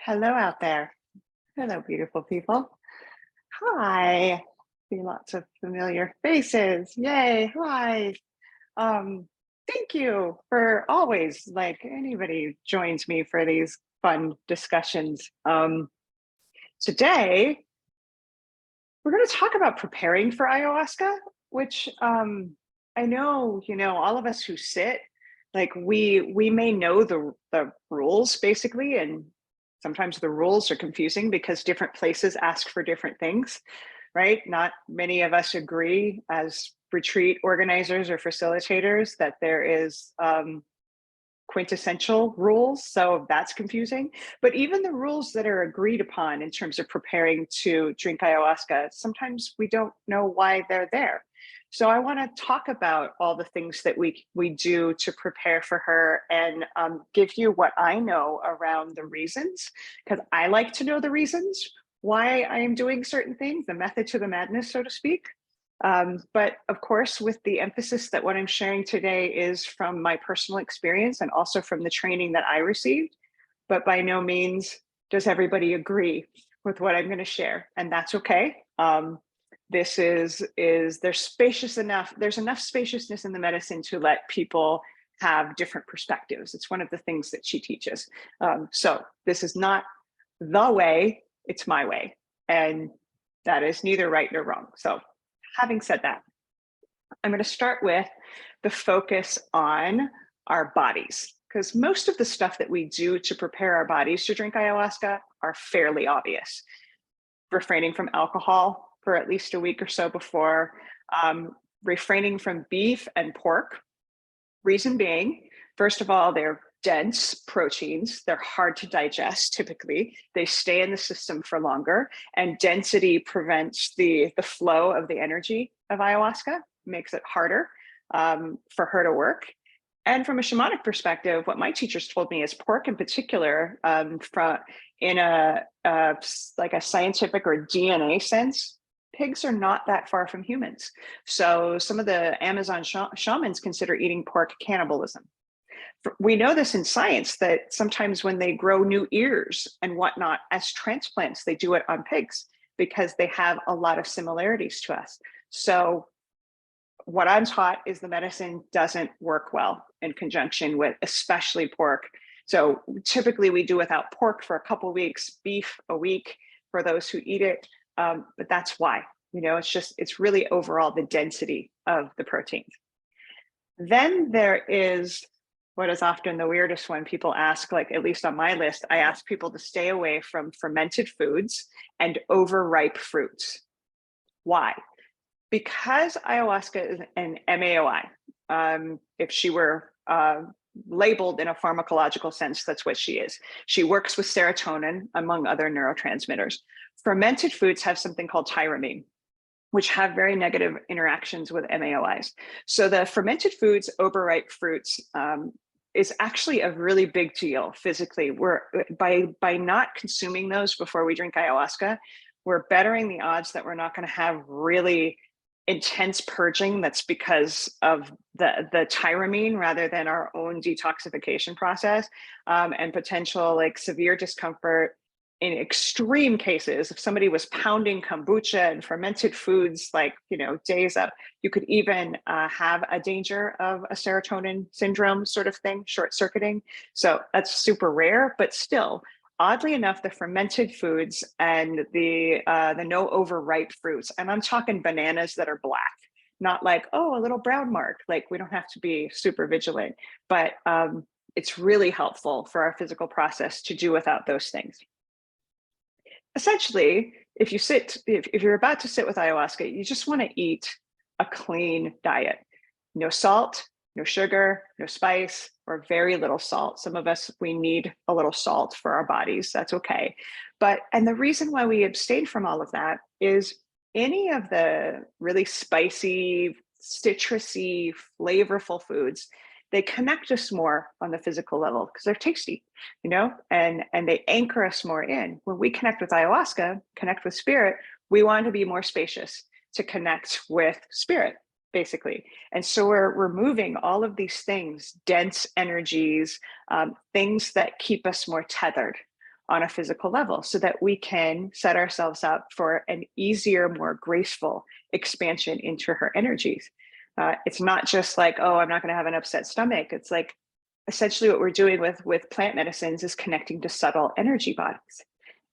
Hello out there. Hello, beautiful people. Hi. See lots of familiar faces. Yay. Hi. Um, Thank you for always like anybody joins me for these fun discussions. Today we're going to talk about preparing for ayahuasca, which I know, all of us who sit, like we may know the rules basically, and sometimes the rules are confusing because different places ask for different things, right? Not many of us agree as retreat organizers or facilitators that there is quintessential rules. So that's confusing. But even the rules that are agreed upon in terms of preparing to drink ayahuasca, sometimes we don't know why they're there. So I want to talk about all the things that we do to prepare for her and give you what I know around the reasons, because I like to know the reasons why I am doing certain things, the method to the madness, so to speak. But of course, with the emphasis that what I'm sharing today is from my personal experience and also from the training that I received, but by no means does everybody agree with what I'm going to share, and that's okay. This is there's spacious enough. There's enough spaciousness in the medicine to let people have different perspectives. It's one of the things that she teaches. So this is not the way; it's my way, and that is neither right nor wrong. So having said that, I'm going to start with the focus on our bodies, because most of the stuff that we do to prepare our bodies to drink ayahuasca are fairly obvious. Refraining from alcohol for at least a week or so before, refraining from beef and pork. Reason being, first of all, they're dense proteins. They're hard to digest typically. They stay in the system for longer, and density prevents the flow of the energy of ayahuasca, makes it harder for her to work. And from a shamanic perspective, what my teachers told me is pork in particular, from in like a scientific or DNA sense, pigs are not that far from humans. So some of the Amazon shamans consider eating pork cannibalism. We know this in science that sometimes when they grow new ears and whatnot as transplants, they do it on pigs because they have a lot of similarities to us. So what I'm taught is the medicine doesn't work well in conjunction with especially pork. So typically we do without pork for a couple of weeks, beef a week for those who eat it. But that's why, it's really overall the density of the proteins. Then there is what is often the weirdest one. People ask, like, at least on my list, I ask people to stay away from fermented foods and overripe fruits. Why? Because ayahuasca is an MAOI. If she were labeled in a pharmacological sense, that's what she is. She works with serotonin, among other neurotransmitters. Fermented foods have something called tyramine, which have very negative interactions with MAOIs. So the fermented foods, overripe fruits, is actually a really big deal physically. By not consuming those before we drink ayahuasca, we're bettering the odds that we're not going to have really intense purging that's because of the tyramine rather than our own detoxification process, and potential like severe discomfort in extreme cases. If somebody was pounding kombucha and fermented foods like days up, you could even have a danger of a serotonin syndrome sort of thing, short circuiting. So that's super rare, but still, oddly enough, the fermented foods and the no overripe fruits, and I'm talking bananas that are black, not like, oh, a little brown mark. Like, we don't have to be super vigilant, but it's really helpful for our physical process to do without those things. Essentially, if you're about to sit with ayahuasca, you just want to eat a clean diet. No salt, no sugar, no spice, or very little salt. Some of us, we need a little salt for our bodies. That's okay. And the reason why we abstain from all of that is any of the really spicy, citrusy, flavorful foods, they connect us more on the physical level because they're tasty, and they anchor us more in. When we connect with ayahuasca, connect with spirit, we want to be more spacious to connect with spirit, basically. And so we're removing all of these things, dense energies, things that keep us more tethered on a physical level so that we can set ourselves up for an easier, more graceful expansion into her energies. It's not just like, oh, I'm not going to have an upset stomach. It's like essentially what we're doing with plant medicines is connecting to subtle energy bodies.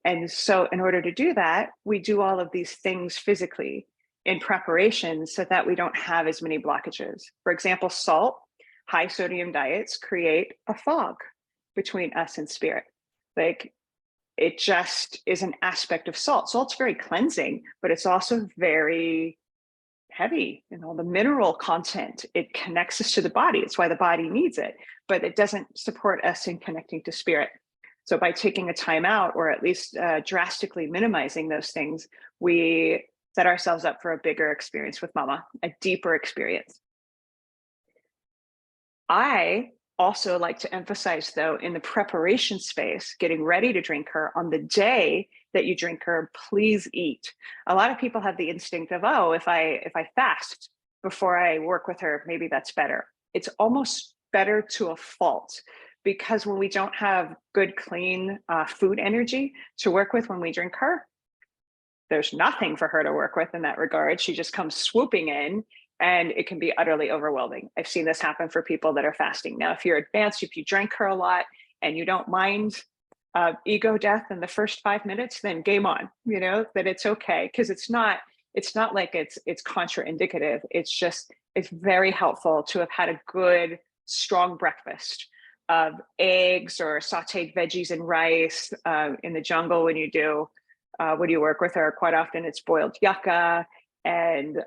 And so in order to do that, we do all of these things physically in preparation so that we don't have as many blockages. For example, salt, high sodium diets create a fog between us and spirit. Like, it just is an aspect of salt. Salt's very cleansing, but it's also very heavy in all the mineral content. It connects us to the body. It's why the body needs it, but it doesn't support us in connecting to spirit. So by taking a time out, or at least drastically minimizing those things, we set ourselves up for a bigger experience with mama, a deeper experience. I also like to emphasize, though, in the preparation space, getting ready to drink her, on the day that you drink her, please eat. A lot of people have the instinct of, oh, if I fast before I work with her, maybe that's better. It's almost better to a fault, because when we don't have good, clean food energy to work with when we drink her, there's nothing for her to work with in that regard. She just comes swooping in, and it can be utterly overwhelming. I've seen this happen for people that are fasting. Now, if you're advanced, if you drank her a lot and you don't mind ego death in the first 5 minutes, then game on, that it's okay. Because it's not like it's contraindicative. It's very helpful to have had a good, strong breakfast of eggs or sauteed veggies and rice. In the jungle, when you work with her, quite often it's boiled yucca and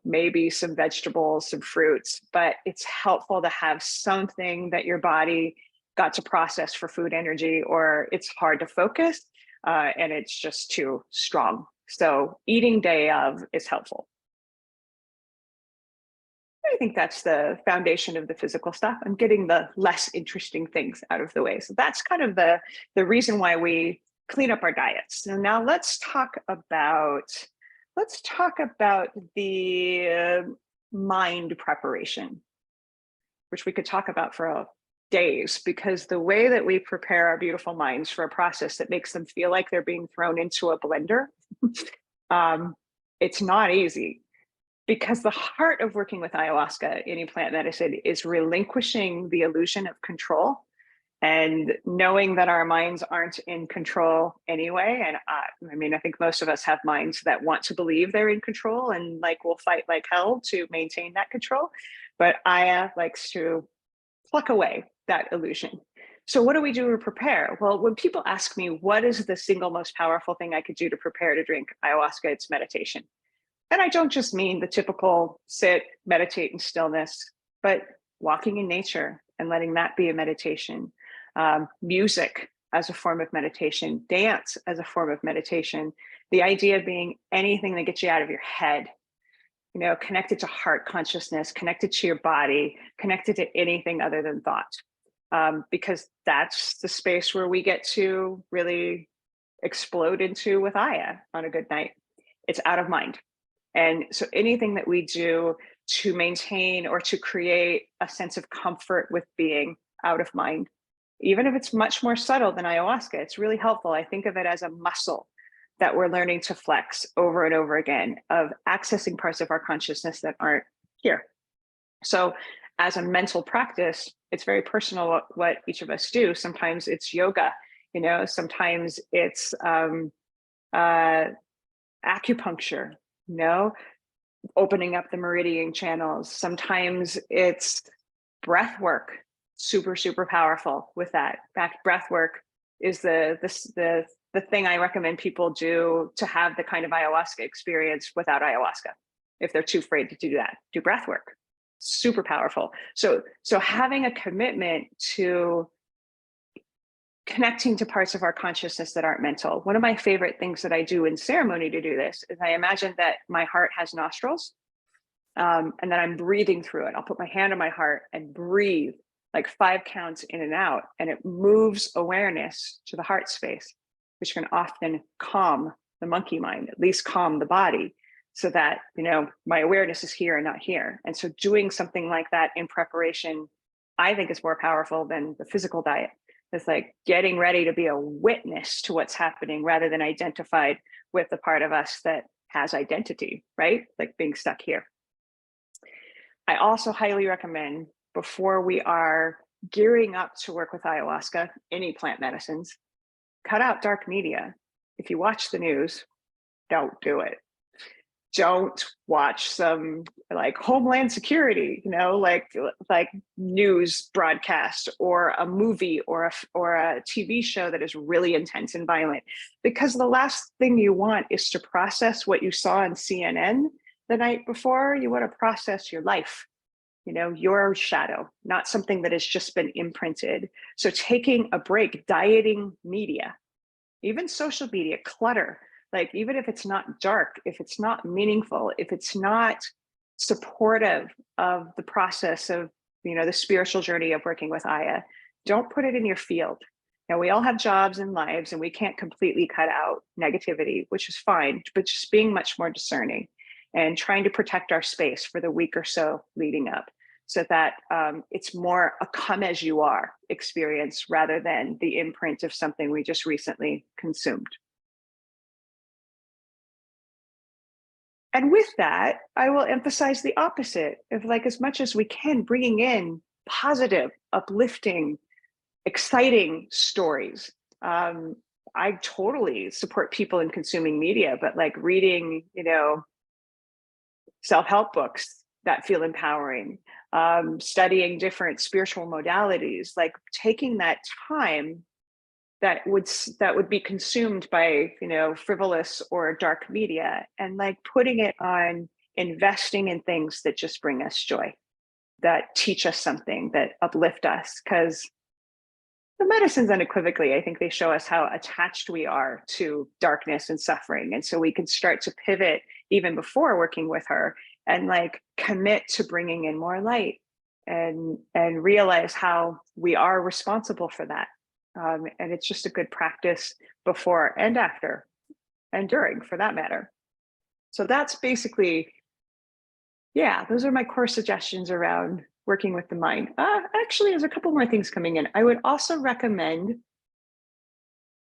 maybe some vegetables, some fruits. But it's helpful to have something that your body got to process for food energy, or it's hard to focus and it's just too strong. So eating day of is helpful. I think that's the foundation of the physical stuff. I'm getting the less interesting things out of the way. So that's kind of the reason why we clean up our diets. So now let's talk about the mind preparation, which we could talk about for days, because the way that we prepare our beautiful minds for a process that makes them feel like they're being thrown into a blender, it's not easy. Because the heart of working with ayahuasca, any plant medicine, is relinquishing the illusion of control and knowing that our minds aren't in control anyway. And I think most of us have minds that want to believe they're in control and will fight like hell to maintain that control. But Aya likes to pluck away that illusion. So what do we do to prepare? Well, when people ask me, what is the single most powerful thing I could do to prepare to drink ayahuasca, it's meditation. And I don't just mean the typical sit, meditate in stillness, but walking in nature and letting that be a meditation. Music as a form of meditation, dance as a form of meditation. The idea being anything that gets you out of your head, connected to heart consciousness, connected to your body, connected to anything other than thought. Because that's the space where we get to really explode into with Aya on a good night. It's out of mind. And so anything that we do to maintain or to create a sense of comfort with being out of mind, even if it's much more subtle than ayahuasca, it's really helpful. I think of it as a muscle that we're learning to flex over and over again, of accessing parts of our consciousness that aren't here. So as a mental practice, it's very personal what each of us do. Sometimes it's yoga, sometimes it's acupuncture, opening up the meridian channels. Sometimes it's breath work, super, super powerful with that. In fact, breath work is the thing I recommend people do to have the kind of ayahuasca experience without ayahuasca. If they're too afraid to do that, do breath work. Super powerful. So having a commitment to connecting to parts of our consciousness that aren't mental. One of my favorite things that I do in ceremony to do this is I imagine that my heart has nostrils and that I'm breathing through it. I'll put my hand on my heart and breathe like 5 counts in and out, and it moves awareness to the heart space, which can often calm the monkey mind, at least calm the body, so that, my awareness is here and not here. And so doing something like that in preparation, I think, is more powerful than the physical diet. It's like getting ready to be a witness to what's happening rather than identified with the part of us that has identity, right? Like being stuck here. I also highly recommend, before we are gearing up to work with ayahuasca, any plant medicines, cut out dark media. If you watch the news, don't do it. Don't watch some like Homeland Security, like news broadcast, or a movie, or a TV show that is really intense and violent, because the last thing you want is to process what you saw on CNN the night before. You want to process your life, your shadow, not something that has just been imprinted. So taking a break, dieting media, even social media, clutter, like even if it's not dark, if it's not meaningful, if it's not supportive of the process of, the spiritual journey of working with Aya, don't put it in your field. Now, we all have jobs and lives, and we can't completely cut out negativity, which is fine, but just being much more discerning and trying to protect our space for the week or so leading up, so that it's more a come as you are experience rather than the imprint of something we just recently consumed. And with that, I will emphasize the opposite of, like, as much as we can, bringing in positive, uplifting, exciting stories. I totally support people in consuming media, but like reading, self-help books that feel empowering, studying different spiritual modalities, like taking that time that would be consumed by, frivolous or dark media, and like putting it on investing in things that just bring us joy, that teach us something, that uplift us. Because the medicines, unequivocally, I think they show us how attached we are to darkness and suffering. And so we can start to pivot even before working with her, and like commit to bringing in more light, and realize how we are responsible for that. And it's just a good practice before and after, and during, for that matter. So that's basically, yeah, those are my core suggestions around working with the mind. Actually, there's a couple more things coming in. I would also recommend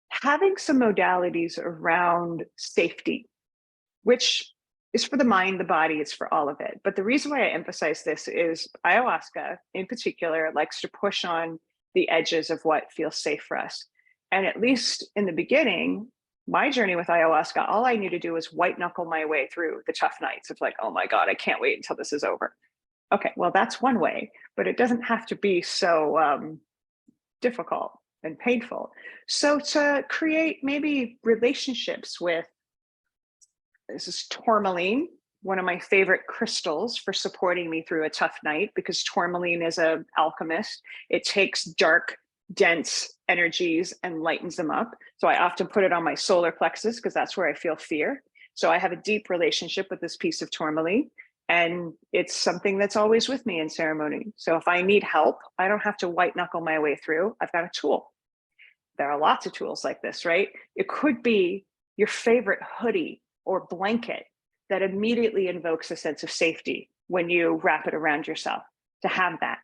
having some modalities around safety, which is for the mind, the body, it's for all of it. But the reason why I emphasize this is ayahuasca in particular likes to push on the edges of what feels safe for us. And at least in the beginning, my journey with ayahuasca, all I knew to do was white knuckle my way through the tough nights of like, oh my God, I can't wait until this is over. Okay, well, that's one way, but it doesn't have to be so difficult and painful. So to create maybe relationships with, this is tourmaline, one of my favorite crystals for supporting me through a tough night, because tourmaline is an alchemist. It takes dark, dense energies and lightens them up. So I often put it on my solar plexus because that's where I feel fear. So I have a deep relationship with this piece of tourmaline, and it's something that's always with me in ceremony. So if I need help, I don't have to white knuckle my way through. I've got a tool. There are lots of tools like this, right? It could be your favorite hoodie or blanket that immediately invokes a sense of safety when you wrap it around yourself. To have that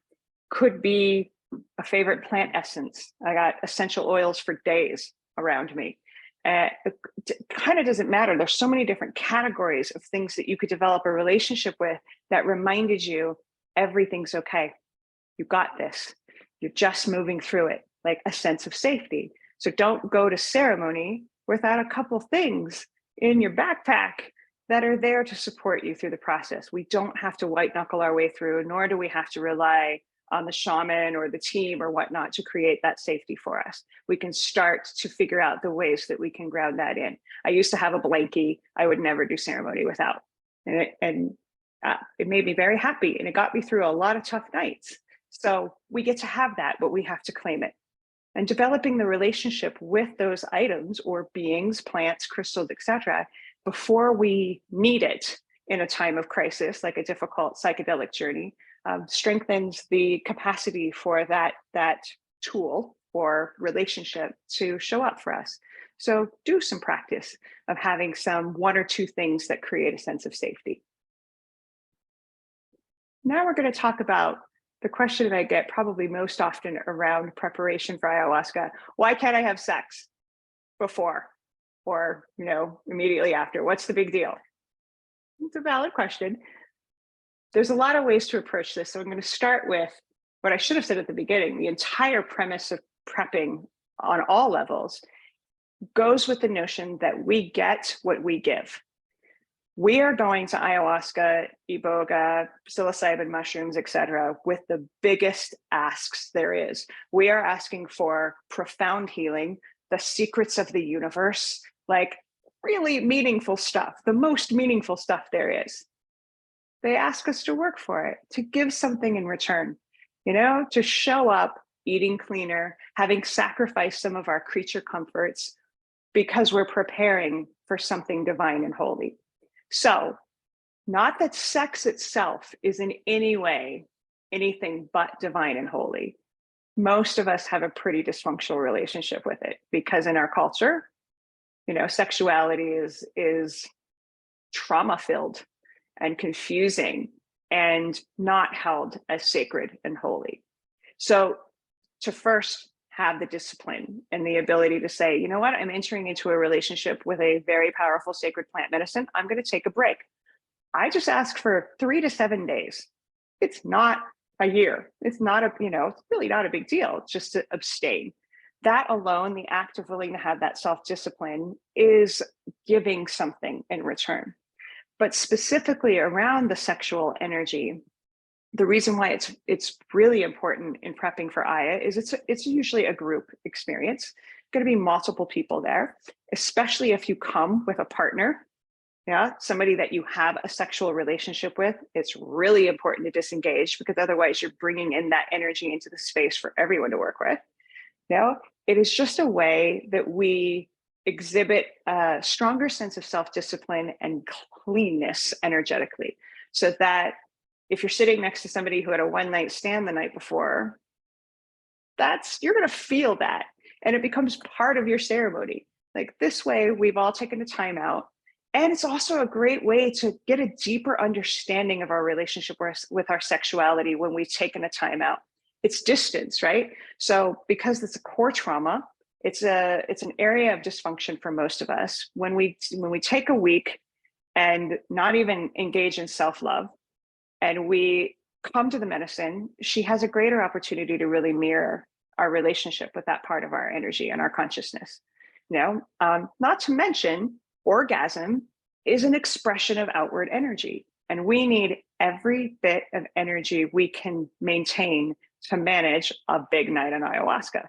could be a favorite plant essence. I got essential oils for days around me. It kind of doesn't matter. There's so many different categories of things that you could develop a relationship with that reminded you everything's okay. You got this. You're just moving through it, like a sense of safety. So don't go to ceremony without a couple things in your backpack that are there to support you through the process. We don't have to white knuckle our way through, nor do we have to rely on the shaman or the team or whatnot to create that safety for us. We can start to figure out the ways that we can ground that in. I used to have a blankie I would never do ceremony without. And it made me very happy, and it got me through a lot of tough nights. So we get to have that, but we have to claim it. And developing the relationship with those items or beings, plants, crystals, etc., before we need it in a time of crisis, like a difficult psychedelic journey, strengthens the capacity for that tool or relationship to show up for us. So do some practice of having some one or two things that create a sense of safety. Now we're going to talk about the question that I get probably most often around preparation for ayahuasca: why can't I have sex before or, immediately after? What's the big deal? It's a valid question. There's a lot of ways to approach this. So I'm going to start with what I should have said at the beginning. The entire premise of prepping on all levels goes with the notion that we get what we give. We are going to ayahuasca, iboga, psilocybin mushrooms, etc., with the biggest asks there is. We are asking for profound healing, the secrets of the universe, like really meaningful stuff, the most meaningful stuff there is. They ask us to work for it, to give something in return, to show up eating cleaner, having sacrificed some of our creature comforts because we're preparing for something divine and holy. So, not that sex itself is in any way anything but divine and holy. Most of us have a pretty dysfunctional relationship with it because in our culture, sexuality is trauma filled and confusing and not held as sacred and holy. So to first have the discipline and the ability to say, you know what, I'm entering into a relationship with a very powerful sacred plant medicine. I'm going to take a break. I just ask for 3 to 7 days. It's not a year. It's not it's really not a big deal. It's just to abstain. That alone, the act of willing to have that self-discipline is giving something in return. But specifically around the sexual energy, the reason why it's really important in prepping for Aya is it's usually a group experience. Going to be multiple people there, especially if you come with a partner, somebody that you have a sexual relationship with. It's really important to disengage because otherwise you're bringing in that energy into the space for everyone to work with. It is just a way that we exhibit a stronger sense of self-discipline and cleanness energetically, so that if you're sitting next to somebody who had a one-night stand the night before, you're going to feel that, and it becomes part of your ceremony. Like this way, we've all taken a time out, and it's also a great way to get a deeper understanding of our relationship with our sexuality when we've taken a time out. It's distance, right? So because it's a core trauma, it's an area of dysfunction for most of us. When we take a week and not even engage in self-love, and we come to the medicine, she has a greater opportunity to really mirror our relationship with that part of our energy and our consciousness. Not to mention, orgasm is an expression of outward energy, and we need every bit of energy we can maintain to manage a big night on ayahuasca.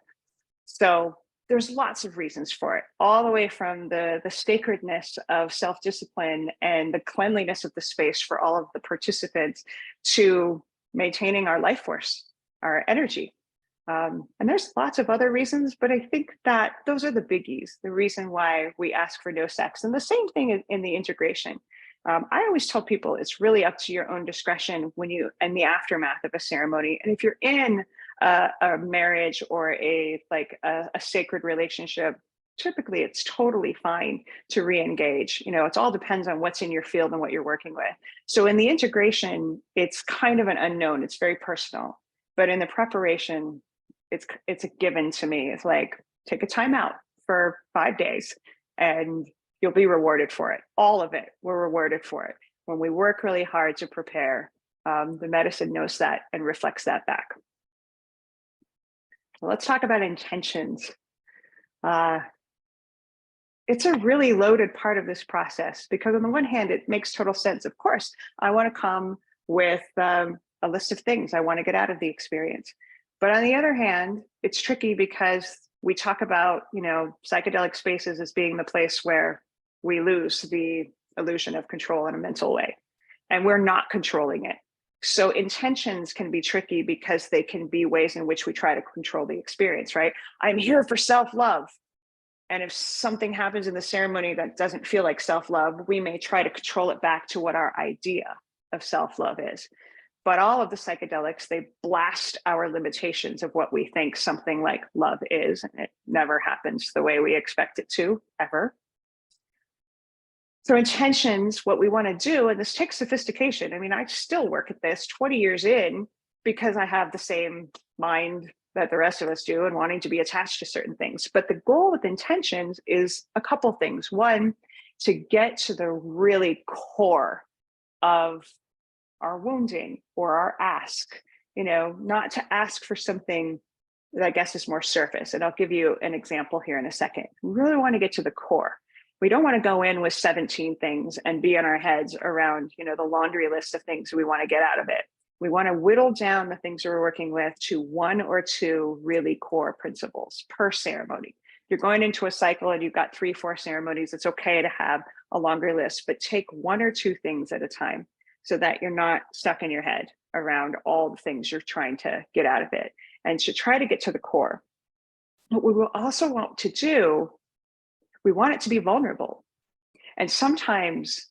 So there's lots of reasons for it, all the way from the sacredness of self-discipline and the cleanliness of the space for all of the participants to maintaining our life force, our energy. And there's lots of other reasons, but I think that those are the biggies, the reason why we ask for no sex. And the same thing in the integration. I always tell people it's really up to your own discretion in the aftermath of a ceremony. And if you're in a marriage or a sacred relationship, typically it's totally fine to re-engage. It all depends on what's in your field and what you're working with. So in the integration, it's kind of an unknown. It's very personal. But in the preparation, it's a given to me. It's like, take a time out for 5 days and you'll be rewarded for it. All of it, we're rewarded for it. When we work really hard to prepare, the medicine knows that and reflects that back. Let's talk about intentions. It's a really loaded part of this process because on the one hand, it makes total sense. Of course, I want to come with a list of things I want to get out of the experience. But on the other hand, it's tricky because we talk about, psychedelic spaces as being the place where we lose the illusion of control in a mental way, and we're not controlling it. So intentions can be tricky because they can be ways in which we try to control the experience, right? I'm here for self-love. And if something happens in the ceremony that doesn't feel like self-love, we may try to control it back to what our idea of self-love is. But all of the psychedelics, they blast our limitations of what we think something like love is. And it never happens the way we expect it to, ever. So intentions, what we want to do, and this takes sophistication. I mean, I still work at this 20 years in. because I have the same mind that the rest of us do and wanting to be attached to certain things. But the goal with intentions is a couple things. One, to get to the really core of our wounding or our ask, not to ask for something that I guess is more surface. And I'll give you an example here in a second. We really want to get to the core. We don't want to go in with 17 things and be in our heads around, the laundry list of things we want to get out of it. We want to whittle down the things we're working with to one or two really core principles per ceremony. You're going into a cycle and you've got 3-4 ceremonies. It's okay to have a longer list, but take one or two things at a time so that you're not stuck in your head around all the things you're trying to get out of it, and to try to get to the core. What we will also want to do, we want it to be vulnerable. And sometimes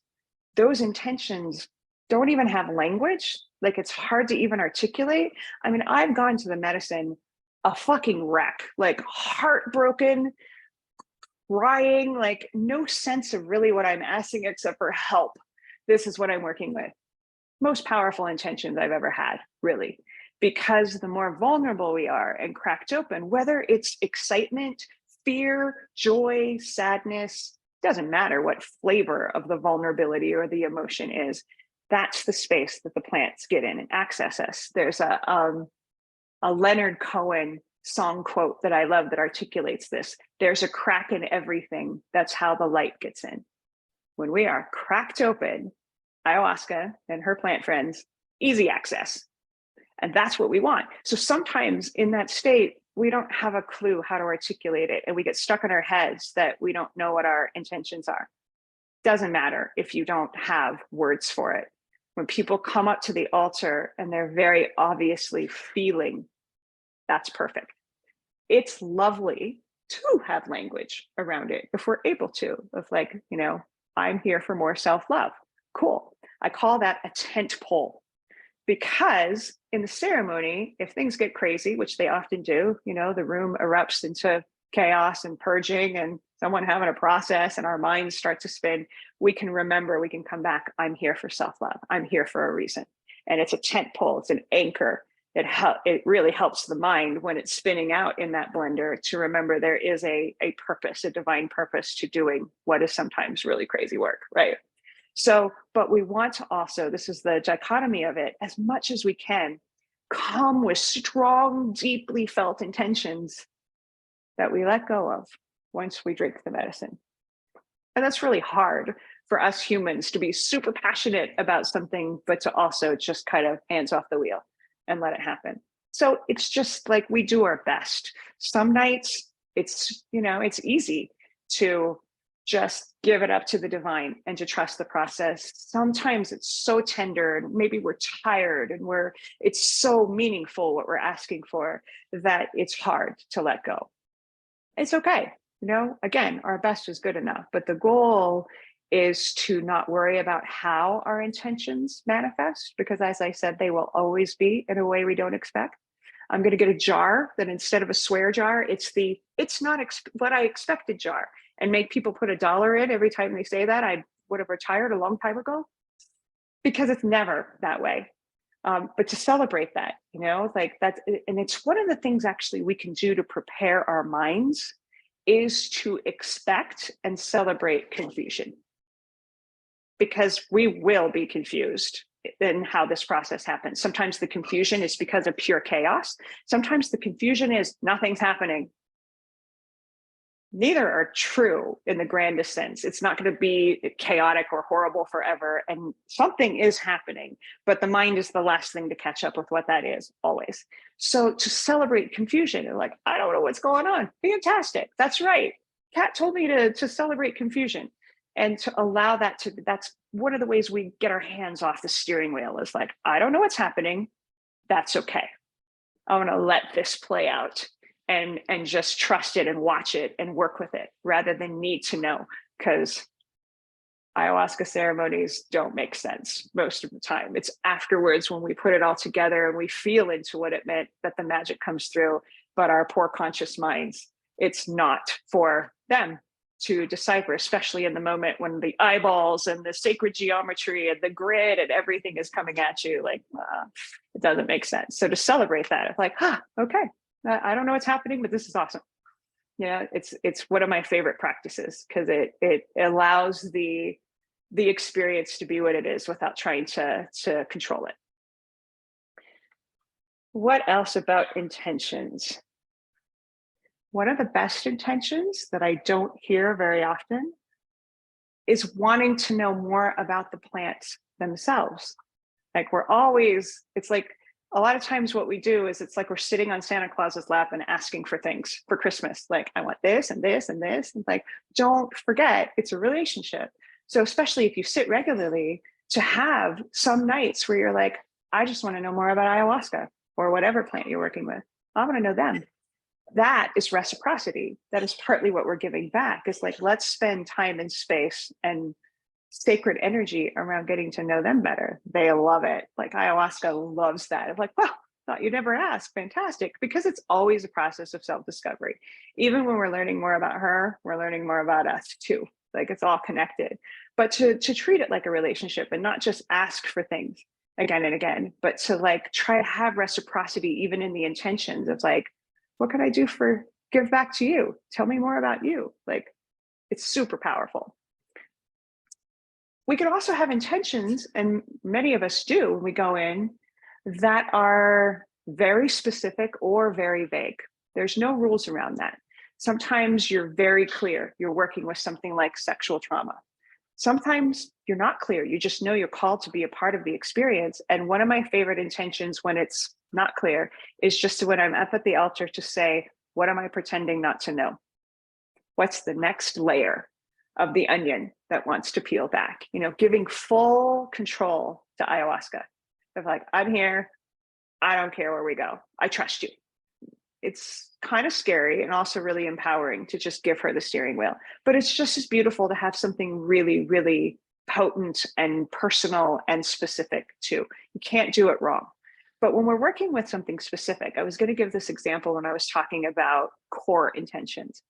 those intentions don't even have language. Like, it's hard to even articulate. I mean, I've gone to the medicine a fucking wreck, like heartbroken, crying, like no sense of really what I'm asking except for help. This is what I'm working with. Most powerful intentions I've ever had, really, because the more vulnerable we are and cracked open, whether it's excitement, fear, joy, sadness, doesn't matter what flavor of the vulnerability or the emotion is, that's the space that the plants get in and access us. There's a Leonard Cohen song quote that I love that articulates this. There's a crack in everything. That's how the light gets in. When we are cracked open, ayahuasca and her plant friends, easy access. And that's what we want. So sometimes in that state, we don't have a clue how to articulate it, and we get stuck in our heads that we don't know what our intentions are. Doesn't matter if you don't have words for it. When people come up to the altar and they're very obviously feeling, that's perfect. It's lovely to have language around it if we're able to, of like, I'm here for more self-love. Cool. I call that a tent pole, because in the ceremony, if things get crazy, which they often do, the room erupts into chaos and purging and someone having a process and our minds start to spin, we can remember, we can come back. I'm here for self-love. I'm here for a reason. And it's a tent pole. It's an anchor. It really helps the mind when it's spinning out in that blender to remember there is a purpose, a divine purpose to doing what is sometimes really crazy work, right? So, but we want to also, this is the dichotomy of it, as much as we can, come with strong, deeply felt intentions that we let go of once we drink the medicine. And that's really hard for us humans, to be super passionate about something, but to also just kind of hands off the wheel and let it happen. So it's just like we do our best. Some nights it's easy to just give it up to the divine and to trust the process. Sometimes it's so tender and maybe we're tired and it's so meaningful what we're asking for that it's hard to let go. It's okay. Again, our best is good enough, but the goal is to not worry about how our intentions manifest, because as I said, they will always be in a way we don't expect. I'm going to get a jar that instead of a swear jar, it's not what I expected jar, and make people put $1 in every time they say that. I would have retired a long time ago, because it's never that way. But to celebrate that, like that's, and it's one of the things actually we can do to prepare our minds is to expect and celebrate confusion, because we will be confused in how this process happens. Sometimes the confusion is because of pure chaos. Sometimes the confusion is nothing's happening. Neither are true in the grandest sense. It's not going to be chaotic or horrible forever. And something is happening, but the mind is the last thing to catch up with what that is, always. So to celebrate confusion, and like, I don't know what's going on. Fantastic. That's right. Kat told me to celebrate confusion, and to allow that that's one of the ways we get our hands off the steering wheel, is like, I don't know what's happening. That's okay. I'm going to let this play out. And just trust it and watch it and work with it rather than need to know, because ayahuasca ceremonies don't make sense most of the time. It's afterwards when we put it all together and we feel into what it meant that the magic comes through. But our poor conscious minds, it's not for them to decipher, especially in the moment when the eyeballs and the sacred geometry and the grid and everything is coming at you, like, it doesn't make sense. So to celebrate that, it's like, okay, I don't know what's happening, but this is awesome. Yeah, it's one of my favorite practices because it allows the experience to be what it is without trying to control it. What else about intentions? One of the best intentions that I don't hear very often is wanting to know more about the plants themselves. Like it's like a lot of times what we do is it's like we're sitting on Santa Claus's lap and asking for things for Christmas. Like, I want this and this and this. And like, don't forget, it's a relationship. So especially if you sit regularly, to have some nights where you're like, I just want to know more about ayahuasca or whatever plant you're working with. I want to know them. That is reciprocity. That is partly what we're giving back. Is like, let's spend time and space and sacred energy around getting to know them better. They love it. Like ayahuasca loves that. I'm like, well, thought you'd never ask. Fantastic. Because it's always a process of self-discovery. Even when we're learning more about her, we're learning more about us too. Like, it's all connected. But to treat it like a relationship and not just ask for things again and again, but to like try to have reciprocity even in the intentions of like, what can I do for give back to you? Tell me more about you. Like, it's super powerful. We can also have intentions, and many of us do when we go in, that are very specific or very vague. There's no rules around that. Sometimes you're very clear. You're working with something like sexual trauma. Sometimes you're not clear. You just know you're called to be a part of the experience. And one of my favorite intentions when it's not clear is just when I'm up at the altar to say, what am I pretending not to know? What's the next layer of the onion that wants to peel back? You know, giving full control to ayahuasca. Of like, I'm here. I don't care where we go. I trust you. It's kind of scary and also really empowering to just give her the steering wheel. But it's just as beautiful to have something really, really potent and personal and specific too. You can't do it wrong. But when we're working with something specific, I was going to give this example when I was talking about core intentions.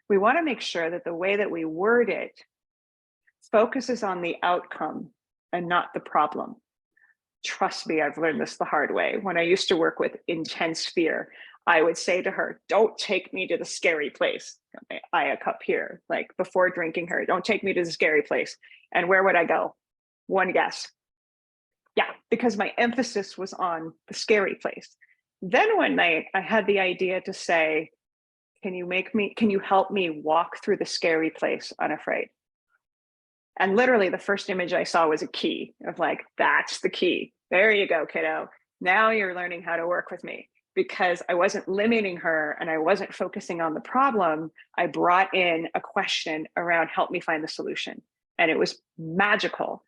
We want to make sure that the way that we word it focuses on the outcome and not the problem. Trust me, I've learned this the hard way. When I used to work with intense fear, I would say to her, don't take me to the scary place. My Aya cup here, like before drinking her, don't take me to the scary place. And where would I go? One guess. Yeah, because my emphasis was on the scary place. Then one night I had the idea to say, can you help me walk through the scary place unafraid? And literally the first image I saw was a key of like, that's the key. There you go, kiddo. Now you're learning how to work with me. Because I wasn't limiting her and I wasn't focusing on the problem, I brought in a question around help me find the solution. And it was magical.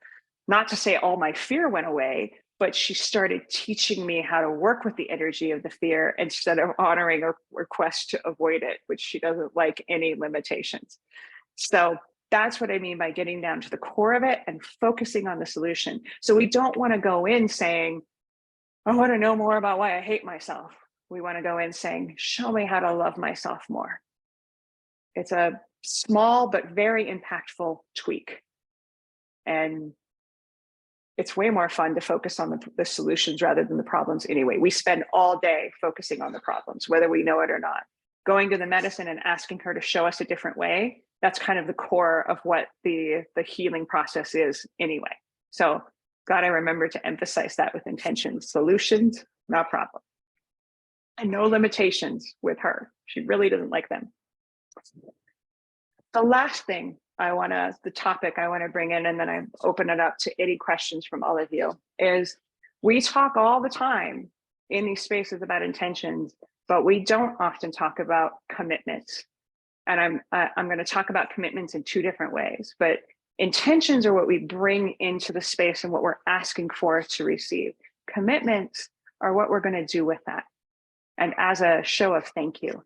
Not to say all my fear went away, but she started teaching me how to work with the energy of the fear instead of honoring a request to avoid it, which she doesn't like any limitations. So that's what I mean by getting down to the core of it and focusing on the solution. So we don't want to go in saying, I want to know more about why I hate myself. We want to go in saying, show me how to love myself more. It's a small but very impactful tweak. And it's way more fun to focus on the solutions rather than the problems anyway. We spend all day focusing on the problems, whether we know it or not. Going to the medicine and asking her to show us a different way, that's kind of the core of what the healing process is anyway. So got to remember to emphasize that with intention. Solutions, not problem. And no limitations with her. She really doesn't like them. The last thing the topic I want to bring in, and then I open it up to any questions from all of you, is we talk all the time in these spaces about intentions, but we don't often talk about commitments. And I'm going to talk about commitments in two different ways, but intentions are what we bring into the space and what we're asking for to receive. Commitments are what we're going to do with that. And as a show of thank you.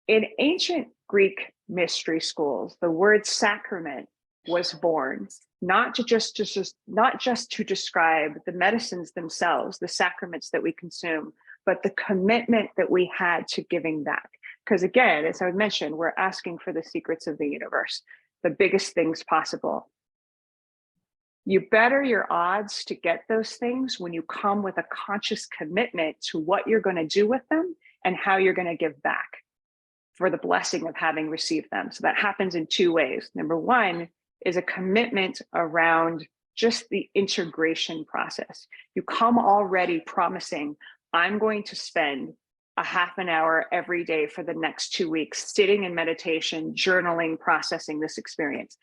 In ancient Greek mystery schools, the word sacrament was born, not just to describe the medicines themselves, the sacraments that we consume, but the commitment that we had to giving back. Because again, as I mentioned, we're asking for the secrets of the universe, the biggest things possible. You better your odds to get those things when you come with a conscious commitment to what you're going to do with them and how you're going to give back for the blessing of having received them. So that happens in two ways. Number one is a commitment around just the integration process. You come already promising, I'm going to spend a half an hour every day for the next 2 weeks, sitting in meditation, journaling, processing this experience.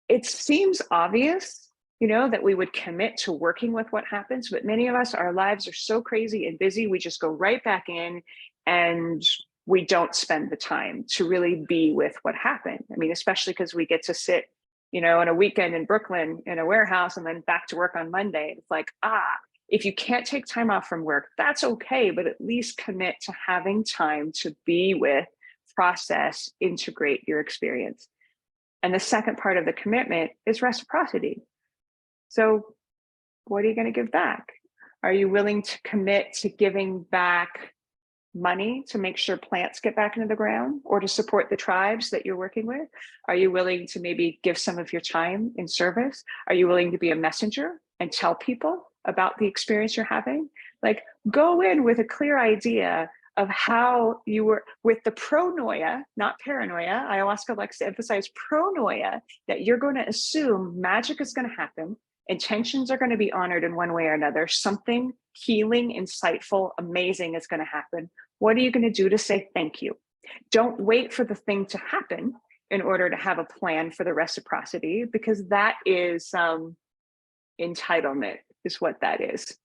It seems obvious, that we would commit to working with what happens, but many of us, our lives are so crazy and busy, we just go right back in and we don't spend the time to really be with what happened. I mean, especially because we get to sit, on a weekend in Brooklyn in a warehouse and then back to work on Monday. It's like, if you can't take time off from work, that's okay, but at least commit to having time to be with, process, integrate your experience. And the second part of the commitment is reciprocity. So what are you going to give back? Are you willing to commit to giving back money to make sure plants get back into the ground or to support the tribes that you're working with? Are you willing to maybe give some of your time in service? Are you willing to be a messenger and tell people about the experience you're having? Like, go in with a clear idea of how you were with the pronoia, not paranoia. Ayahuasca likes to emphasize pronoia, that you're going to assume magic is going to happen. Intentions are going to be honored in one way or another. Something healing, insightful, amazing is going to happen. What are you going to do to say thank you? Don't wait for the thing to happen in order to have a plan for the reciprocity, because that is entitlement, is what that is.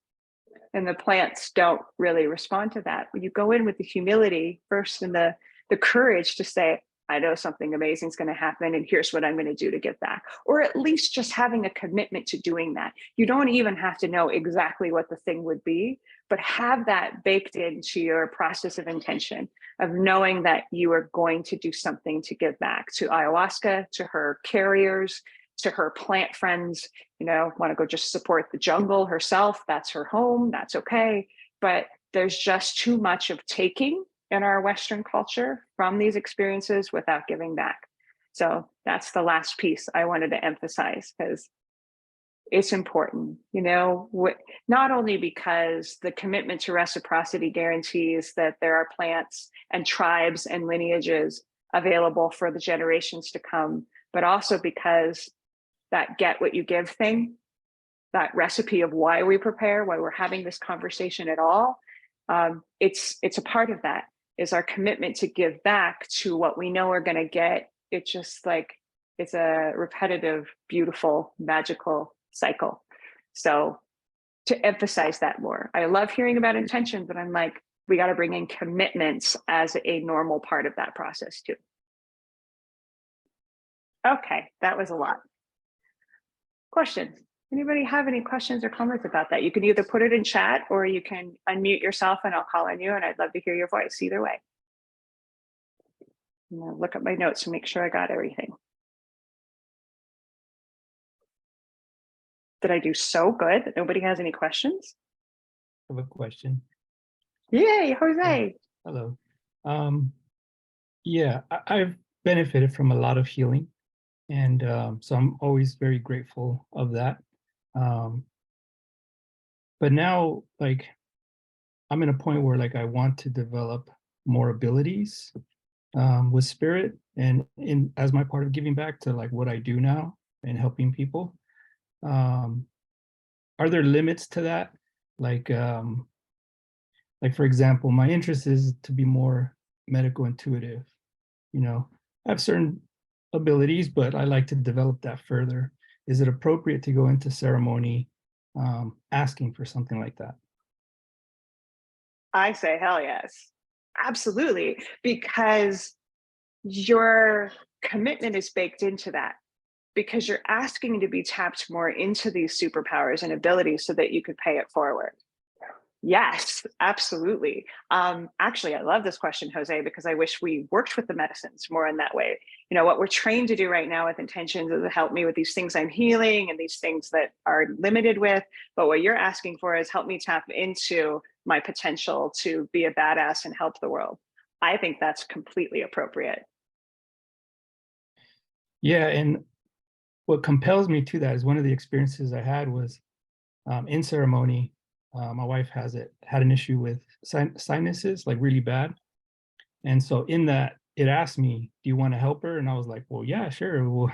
And the plants don't really respond to that. When you go in with the humility first and the courage to say, I know something amazing is going to happen, and here's what I'm going to do to give back. Or at least just having a commitment to doing that. You don't even have to know exactly what the thing would be, but have that baked into your process of intention of knowing that you are going to do something to give back to ayahuasca, to her carriers, to her plant friends. Want to go just support the jungle herself. That's her home. That's okay. But there's just too much of taking in our Western culture from these experiences without giving back. So that's the last piece I wanted to emphasize, because it's important, not only because the commitment to reciprocity guarantees that there are plants and tribes and lineages available for the generations to come, but also because that get what you give thing, that recipe of why we prepare, why we're having this conversation at all, it's a part of that, is our commitment to give back to what we know we're going to get. It's just like, it's a repetitive, beautiful, magical cycle. So to emphasize that more, I love hearing about intention, but I'm like, we got to bring in commitments as a normal part of that process too. Okay, that was a lot. Questions? Anybody have any questions or comments about that? You can either put it in chat or you can unmute yourself and I'll call on you, and I'd love to hear your voice either way. I'm gonna look at my notes to make sure I got everything. Did I do so good that nobody has any questions? I have a question. Yay, Jose. Hello. Yeah, I've benefited from a lot of healing, and so I'm always very grateful of that. But now, like, I'm in a point where like I want to develop more abilities with spirit, and as my part of giving back to like what I do now and helping people. Are there limits to that? Like for example, my interest is to be more medical intuitive. I have certain abilities, but I like to develop that further. Is it appropriate to go into ceremony asking for something like that? I say hell yes, absolutely, because your commitment is baked into that, because you're asking to be tapped more into these superpowers and abilities so that you could pay it forward. Yes, absolutely. Actually, I love this question, Jose, because I wish we worked with the medicines more in that way. What we're trained to do right now with intentions is to help me with these things I'm healing and these things that are limited with. But what you're asking for is help me tap into my potential to be a badass and help the world. I think that's completely appropriate. Yeah, and what compels me to that is one of the experiences I had was in ceremony. My wife had an issue with sinuses, like really bad. And so in that, it asked me, "Do you want to help her?" And I was like, "Well, yeah, sure." Well,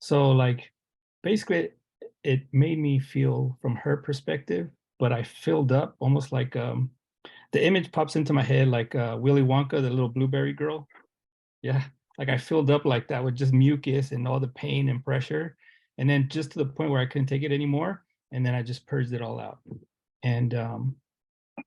so like basically, it made me feel from her perspective, but I filled up almost like the image pops into my head like Willy Wonka, the little blueberry girl. Yeah, like I filled up like that with just mucus and all the pain and pressure, and then just to the point where I couldn't take it anymore, and then I just purged it all out. And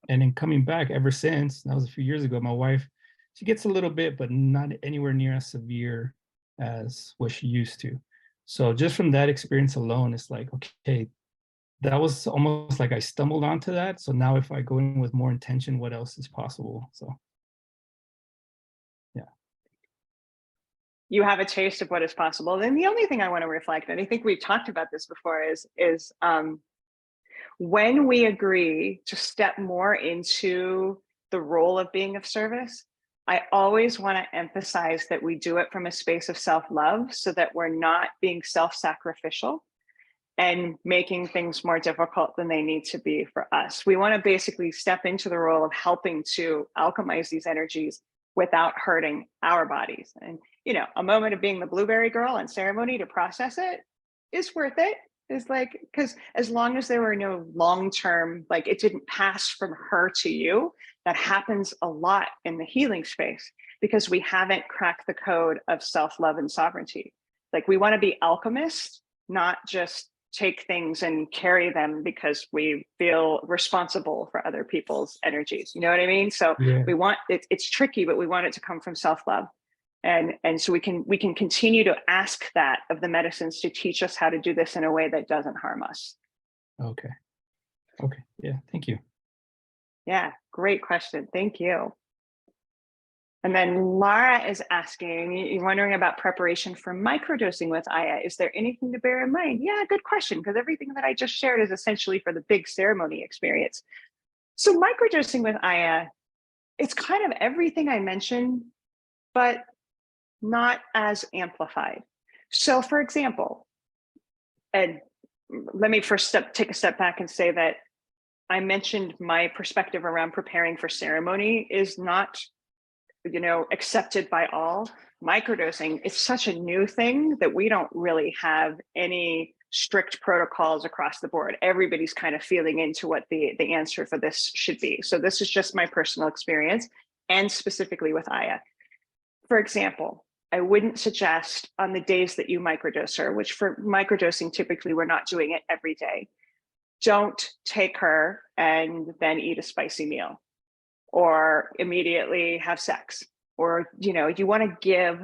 and then coming back ever since, that was a few years ago, my wife, she gets a little bit, but not anywhere near as severe as what she used to. So just from that experience alone, it's like, okay, that was almost like I stumbled onto that. So now if I go in with more intention, what else is possible? So yeah. You have a taste of what is possible. Then the only thing I want to reflect, and I think we've talked about this before, is when we agree to step more into the role of being of service, I always want to emphasize that we do it from a space of self-love so that we're not being self-sacrificial and making things more difficult than they need to be for us. We want to basically step into the role of helping to alchemize these energies without hurting our bodies. And, you know, a moment of being the blueberry girl in ceremony to process it is worth it. Is like, because as long as there were no long-term, like it didn't pass from her to you, that happens a lot in the healing space because we haven't cracked the code of self-love and sovereignty. Like we want to be alchemists, not just take things and carry them because we feel responsible for other people's energies. You know what I mean? So Yeah. we want it's tricky, but we want it to come from self-love. And so we can continue to ask that of the medicines to teach us how to do this in a way that doesn't harm us. Okay. Okay. Yeah. Thank you. Yeah, great question. Thank you. And then Lara is asking, you're wondering about preparation for microdosing with Aya. Is there anything to bear in mind? Yeah, good question, because everything that I just shared is essentially for the big ceremony experience. So microdosing with Aya, it's kind of everything I mentioned, but not as amplified. So for example, and let me first take a step back and say that I mentioned my perspective around preparing for ceremony is not, you know, accepted by all. Microdosing is such a new thing that we don't really have any strict protocols across the board. Everybody's kind of feeling into what the answer for this should be. So this is just my personal experience and specifically with Aya. For example, I wouldn't suggest on the days that you microdose her, which for microdosing, typically we're not doing it every day. Don't take her and then eat a spicy meal or immediately have sex. Or, you know, you want to give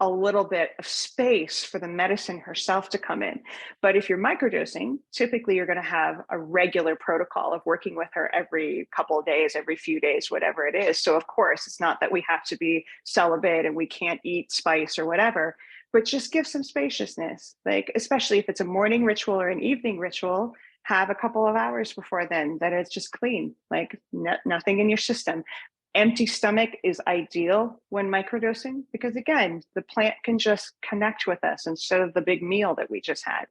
a little bit of space for the medicine herself to come in. But if you're microdosing, typically you're going to have a regular protocol of working with her every couple of days, every few days, whatever it is. So of course, it's not that we have to be celibate and we can't eat spice or whatever, but just give some spaciousness. Like, especially if it's a morning ritual or an evening ritual, have a couple of hours before then that it's just clean, like nothing in your system. Empty stomach is ideal when microdosing because, again, the plant can just connect with us instead of the big meal that we just had.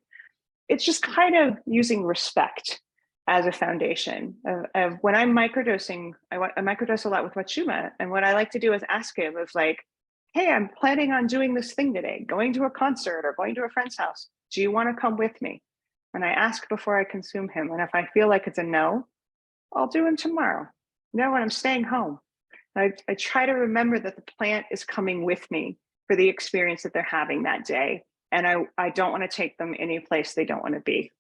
It's just kind of using respect as a foundation of when I'm microdosing. I microdose a lot with Wachuma, and what I like to do is ask him of like, hey, I'm planning on doing this thing today, going to a concert or going to a friend's house. Do you want to come with me? And I ask before I consume him. And if I feel like it's a no, I'll do him tomorrow. No, when I'm staying home. I try to remember that the plant is coming with me for the experience that they're having that day. And I don't want to take them any place they don't want to be,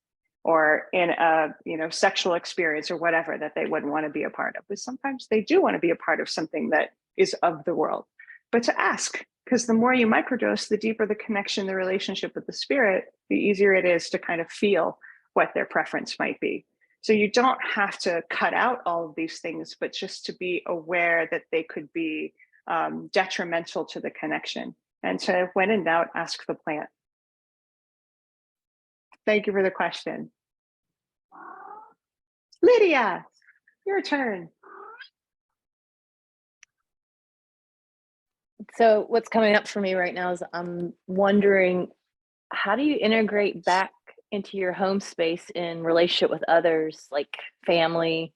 or in a, you know, sexual experience or whatever that they wouldn't want to be a part of. But sometimes they do want to be a part of something that is of the world. But to ask, because the more you microdose, the deeper the connection, the relationship with the spirit, the easier it is to kind of feel what their preference might be. So you don't have to cut out all of these things, but just to be aware that they could be detrimental to the connection. And to, when in doubt, ask the plant. Thank you for the question. Lydia, your turn. So what's coming up for me right now is I'm wondering, how do you integrate back into your home space in relationship with others, like family?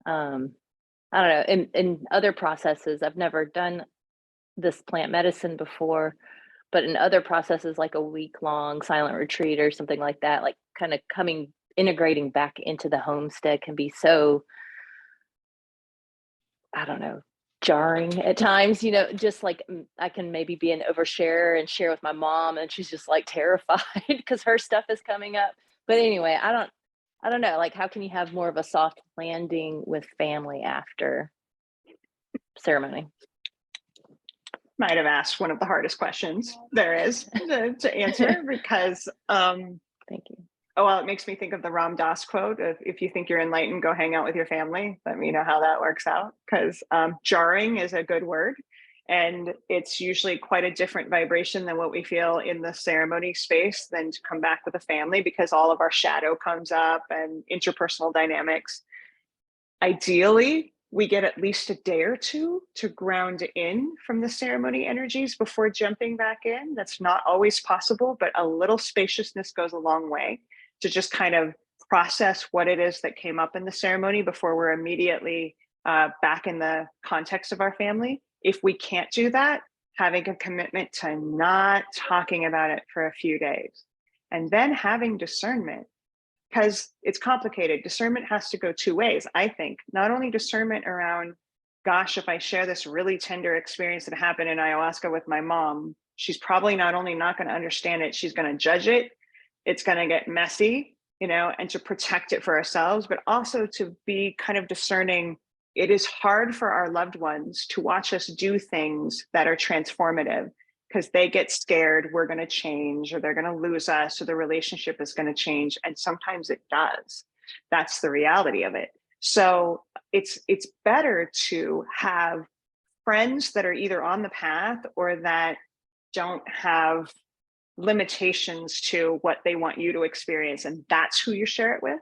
Um, I don't know, in other processes, I've never done this plant medicine before, but in other processes, like a week-long silent retreat or something like that, like kind of integrating back into the homestead can be so, I don't know, jarring at times, just like I can maybe be an oversharer and share with my mom, and she's just like terrified because her stuff is coming up. But anyway, I don't know, like how can you have more of a soft landing with family after ceremony? Might have asked one of the hardest questions there is to answer because Thank you. oh, well, it makes me think of the Ram Dass quote of if you think you're enlightened, go hang out with your family. Let me know how that works out, because jarring is a good word. And it's usually quite a different vibration than what we feel in the ceremony space than to come back with a family, because all of our shadow comes up and interpersonal dynamics. Ideally, we get at least a day or two to ground in from the ceremony energies before jumping back in. That's not always possible, but a little spaciousness goes a long way to just kind of process what it is that came up in the ceremony before we're immediately back in the context of our family. If we can't do that, having a commitment to not talking about it for a few days, and then having discernment, because it's complicated. Discernment has to go two ways, I think. Not only discernment around, gosh, if I share this really tender experience that happened in ayahuasca with my mom, she's probably not only not going to understand it, she's going to judge it. It's going to get messy, and to protect it for ourselves, but also to be kind of discerning. It is hard for our loved ones to watch us do things that are transformative, because they get scared we're going to change, or they're going to lose us, or the relationship is going to change. And sometimes it does. That's the reality of it. So it's better to have friends that are either on the path or that don't have limitations to what they want you to experience. And that's who you share it with.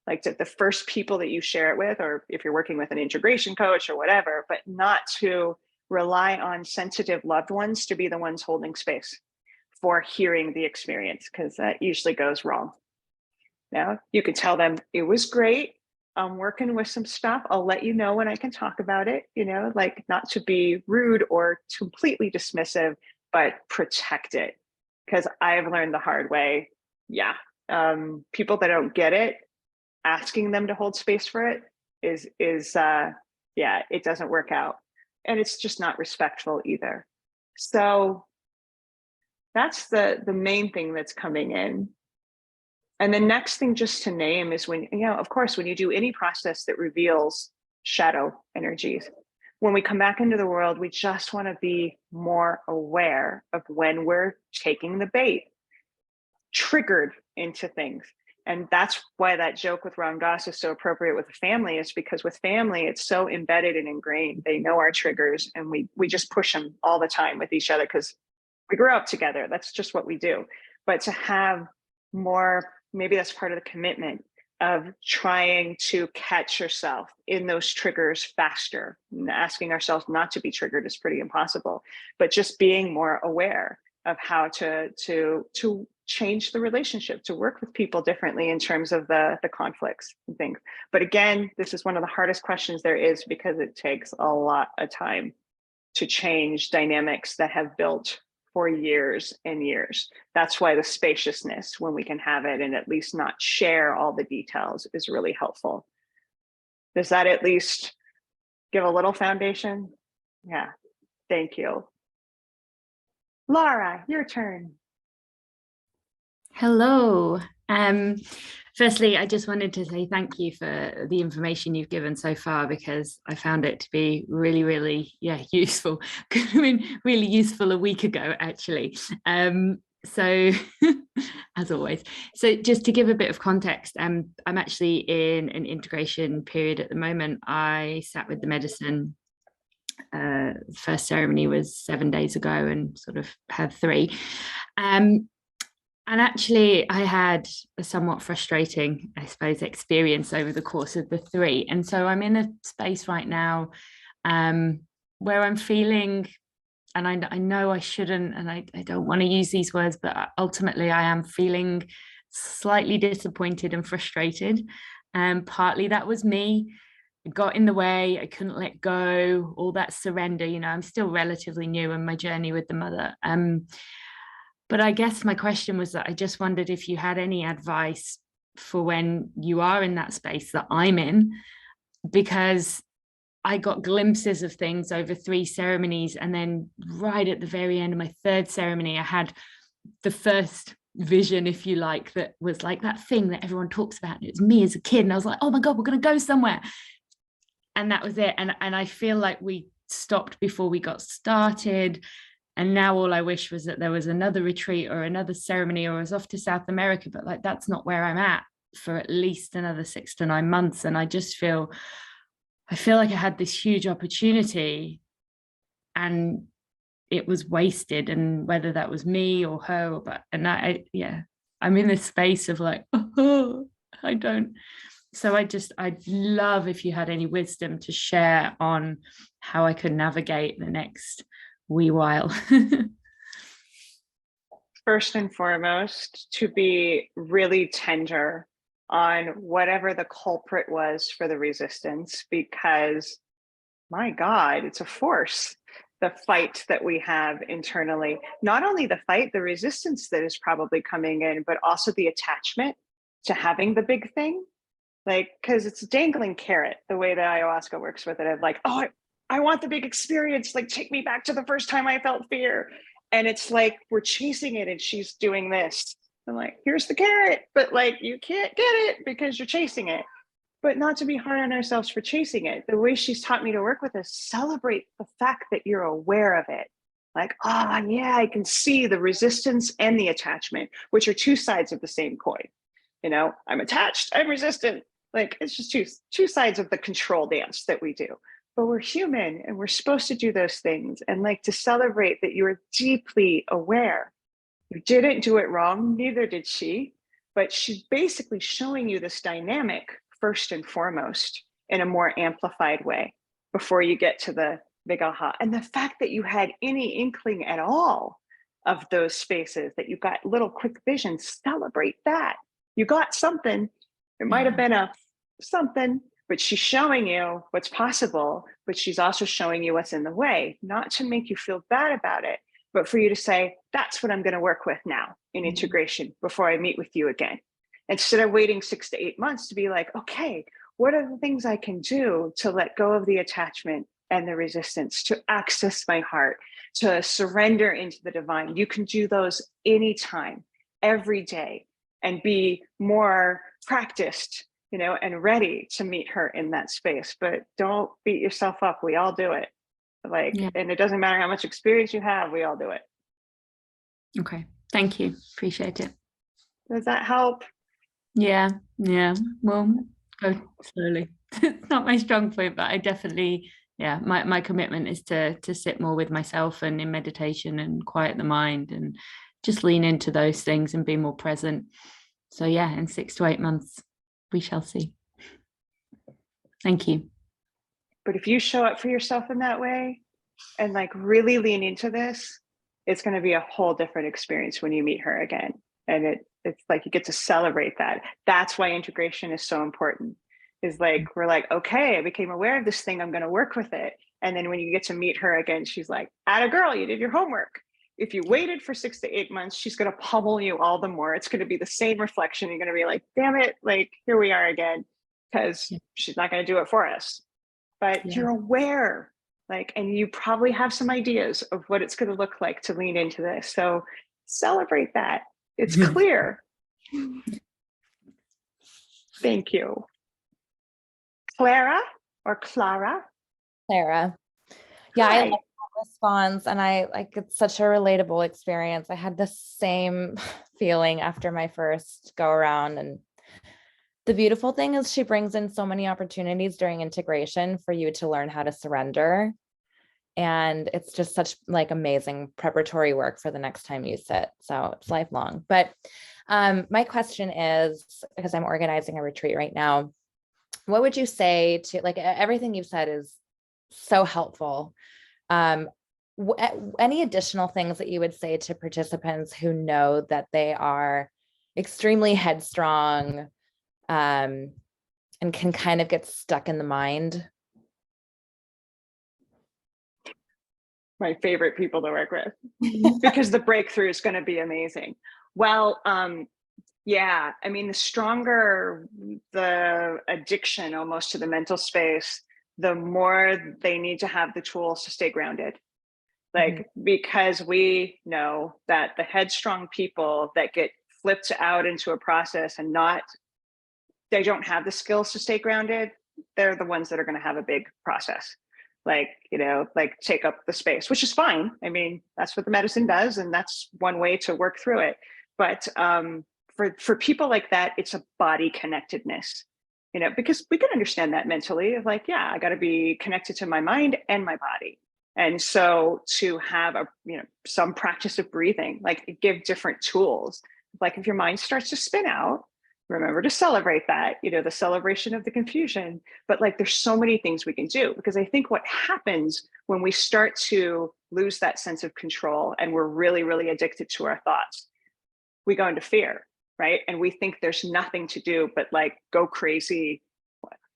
Like the first people that you share it with, or if you're working with an integration coach or whatever, but not to rely on sensitive loved ones to be the ones holding space for hearing the experience, because that usually goes wrong. Now, you can tell them it was great. I'm working with some stuff. I'll let you know when I can talk about it, like not to be rude or completely dismissive, but protect it. Because I've learned the hard way. Yeah. People that don't get it, asking them to hold space for it is it doesn't work out. And it's just not respectful either. So that's the main thing that's coming in. And the next thing just to name is when, of course, when you do any process that reveals shadow energies, when we come back into the world, we just want to be more aware of when we're taking the bait, triggered into things. And that's why that joke with Ram Dass is so appropriate with the family, is because with family, it's so embedded and ingrained. They know our triggers, and we just push them all the time with each other because we grew up together. That's just what we do. But to have more, maybe that's part of the commitment of trying to catch yourself in those triggers faster. And asking ourselves not to be triggered is pretty impossible, but just being more aware of how to change the relationship, to work with people differently in terms of the conflicts and things. But again, this is one of the hardest questions there is, because it takes a lot of time to change dynamics that have built for years and years. That's why the spaciousness, when we can have it and at least not share all the details, is really helpful. Does that at least give a little foundation? Yeah, thank you. Laura, your turn. Hello. Firstly, I just wanted to say thank you for the information you've given so far, because I found it to be really, really, useful. Could have been really useful a week ago, actually. So as always. So just to give a bit of context, I'm actually in an integration period at the moment. I sat with the medicine. First ceremony was 7 days ago, and sort of had 3. And actually, I had a somewhat frustrating, I suppose, experience over the course of the 3. And so I'm in a space right now where I'm feeling I know I shouldn't, and I don't want to use these words, but ultimately I am feeling slightly disappointed and frustrated. And partly that was me. It got in the way. I couldn't let go, all that surrender. You know, I'm still relatively new in my journey with the mother. But I guess my question was that I just wondered if you had any advice for when you are in that space that I'm in, because I got glimpses of things over 3 ceremonies. And then right at the very end of my 3rd ceremony, I had the first vision, if you like, that was like that thing that everyone talks about. And it was me as a kid. And I was like, oh my God, we're going to go somewhere. And that was it. And I feel like we stopped before we got started. And now all I wish was that there was another retreat or another ceremony, or I was off to South America, but like, that's not where I'm at for at least another 6 to 9 months. And I feel like I had this huge opportunity and it was wasted, and whether that was me or her, I'm in this space of like, oh, I don't. So I'd love if you had any wisdom to share on how I could navigate the next wee while. First and foremost, to be really tender on whatever the culprit was for the resistance, because my God, it's a force, the fight that we have internally. Not only the fight, the resistance that is probably coming in, but also the attachment to having the big thing. Like, because it's a dangling carrot, the way that ayahuasca works with it, of like, oh, I want the big experience, like take me back to the first time I felt fear. And it's like, we're chasing it and she's doing this. I'm like, here's the carrot, but like, you can't get it because you're chasing it. But not to be hard on ourselves for chasing it. The way she's taught me to work with is celebrate the fact that you're aware of it. Like, oh yeah, I can see the resistance and the attachment, which are 2 sides of the same coin. You know, I'm attached, I'm resistant. Like, it's just two sides of the control dance that we do. But we're human and we're supposed to do those things, and like to celebrate that you're deeply aware. You didn't do it wrong, neither did she, but she's basically showing you this dynamic first and foremost in a more amplified way before you get to the big aha. And the fact that you had any inkling at all of those spaces, that you got little quick visions, celebrate that. You got something. It might have been a something, but she's showing you what's possible, but she's also showing you what's in the way, not to make you feel bad about it, but for you to say, that's what I'm going to work with now in integration before I meet with you again. Instead of waiting 6 to 8 months to be like, okay, what are the things I can do to let go of the attachment and the resistance, to access my heart, to surrender into the divine? You can do those anytime, every day, and be more practiced, you know, and ready to meet her in that space. But don't beat yourself up. We all do it. Like, and it doesn't matter how much experience you have, we all do it. Okay. Thank you. Appreciate it. Does that help? Yeah. Well, go slowly. It's not my strong point, but I definitely, my commitment is to sit more with myself and in meditation and quiet the mind and just lean into those things and be more present. So in 6 to 8 months, we shall see. Thank you. But if you show up for yourself in that way and like really lean into this, it's going to be a whole different experience when you meet her again. And it's like you get to celebrate that. That's why integration is so important. Is like, we're like, okay, I became aware of this thing, I'm going to work with it. And then when you get to meet her again, she's like, atta girl, you did your homework. If you waited for 6 to 8 months, she's going to pummel you all the more. It's going to be the same reflection. You're going to be like, damn it, like, here we are again, because she's not going to do it for us. But you're aware, like, and you probably have some ideas of what it's going to look like to lean into this. So celebrate that. It's clear. Thank you. Clara or Clara? Clara. Yeah, Hi. I love that response. And it's such a relatable experience. I had the same feeling after my first go around. And the beautiful thing is she brings in so many opportunities during integration for you to learn how to surrender. And it's just such like amazing preparatory work for the next time you sit. So it's lifelong. But my question is, because I'm organizing a retreat right now, what would you say to, like, everything you've said is so helpful. any additional things that you would say to participants who know that they are extremely headstrong, and can kind of get stuck in the mind? My favorite people to work with, because the breakthrough is going to be amazing. Well, yeah, I mean, the stronger the addiction almost to the mental space, the more they need to have the tools to stay grounded. Like, because we know that the headstrong people that get flipped out into a process and they don't have the skills to stay grounded, they're the ones that are going to have a big process. Like, like take up the space, which is fine. I mean, that's what the medicine does. And that's one way to work through it. But for people like that, it's a body connectedness, because we can understand that mentally, like, yeah, I got to be connected to my mind and my body. And so to have some practice of breathing, like give different tools, like if your mind starts to spin out, remember to celebrate that, the celebration of the confusion. But like, there's so many things we can do, because I think what happens when we start to lose that sense of control and we're really, really addicted to our thoughts, we go into fear, right? And we think there's nothing to do but like go crazy.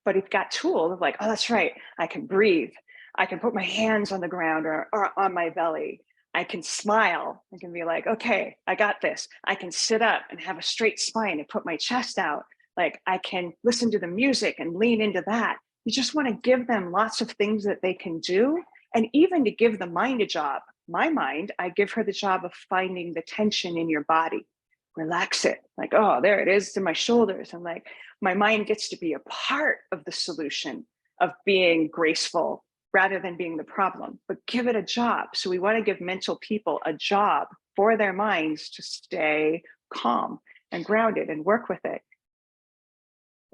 But you've got tools of like, oh, that's right, I can breathe. I can put my hands on the ground or on my belly. I can smile. I can be like, okay, I got this. I can sit up and have a straight spine and put my chest out. Like, I can listen to the music and lean into that. You just want to give them lots of things that they can do. And even to give the mind a job. My mind, I give her the job of finding the tension in your body. Relax it. Like, oh, there it is to my shoulders. And like, my mind gets to be a part of the solution of being graceful rather than being the problem, but give it a job. So we want to give mental people a job for their minds to stay calm and grounded and work with it.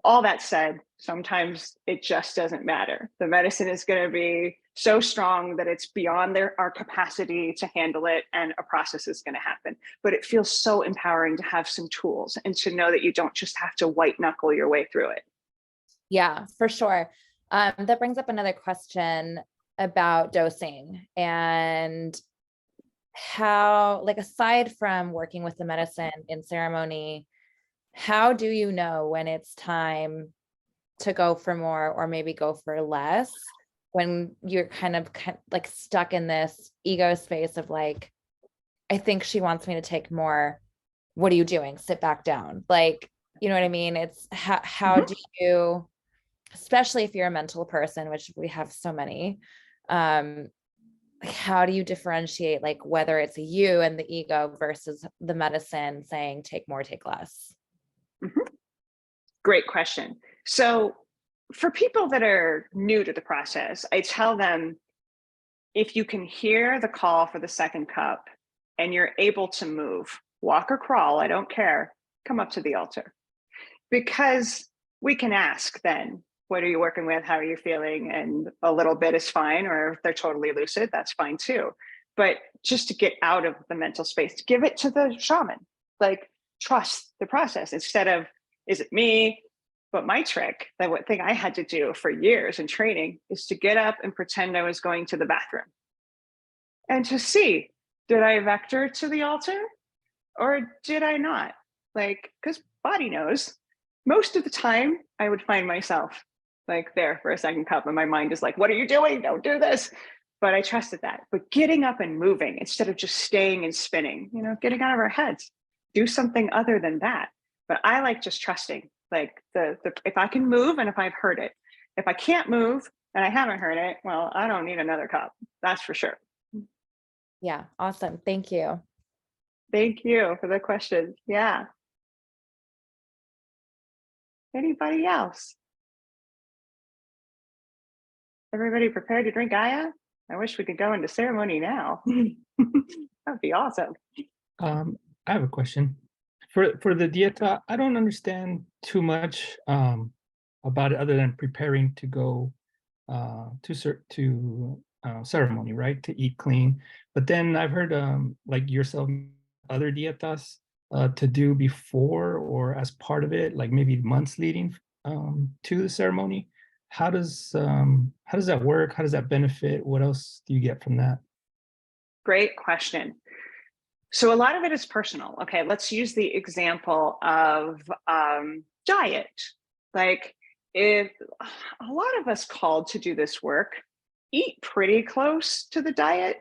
All that said, sometimes it just doesn't matter. The medicine is going to be so strong that it's beyond our capacity to handle it, and a process is going to happen. But it feels so empowering to have some tools and to know that you don't just have to white knuckle your way through it. Yeah, for sure. That brings up another question about dosing and how, like, aside from working with the medicine in ceremony, how do you know when it's time to go for more or maybe go for less when you're kind of like stuck in this ego space of like, I think she wants me to take more. What are you doing? Sit back down. Like, you know what I mean? It's how do you, especially if you're a mental person, which we have so many, how do you differentiate like whether it's you and the ego versus the medicine saying take more, take less? Great question. So for people that are new to the process, I tell them, if you can hear the call for the second cup and you're able to move, walk or crawl, I don't care, come up to the altar. Because we can ask then, what are you working with? How are you feeling? And a little bit is fine, or if they're totally lucid, that's fine too. But just to get out of the mental space, give it to the shaman, like trust the process instead of, is it me? But my trick, that one thing I had to do for years in training, is to get up and pretend I was going to the bathroom and to see, did I vector to the altar or did I not? Like, because body knows. Most of the time I would find myself like there for a second cup and my mind is like, what are you doing? Don't do this. But I trusted that. But getting up and moving instead of just staying and spinning, getting out of our heads, do something other than that. But I like just trusting, like the if I can move and if I've heard it. If I can't move and I haven't heard it, well, I don't need another cup. That's for sure. Yeah, awesome. Thank you. Thank you for the question. Yeah. Anybody else? Everybody prepared to drink Aya? I wish we could go into ceremony now. That'd be awesome. I have a question. For the dieta, I don't understand too much about it other than preparing to go to ceremony, right? To eat clean. But then I've heard like yourself, other dietas to do before or as part of it, like maybe months leading to the ceremony. How does that work? How does that benefit? What else do you get from that? Great question. So a lot of it is personal. Okay, let's use the example of diet. Like, if a lot of us called to do this work eat pretty close to the diet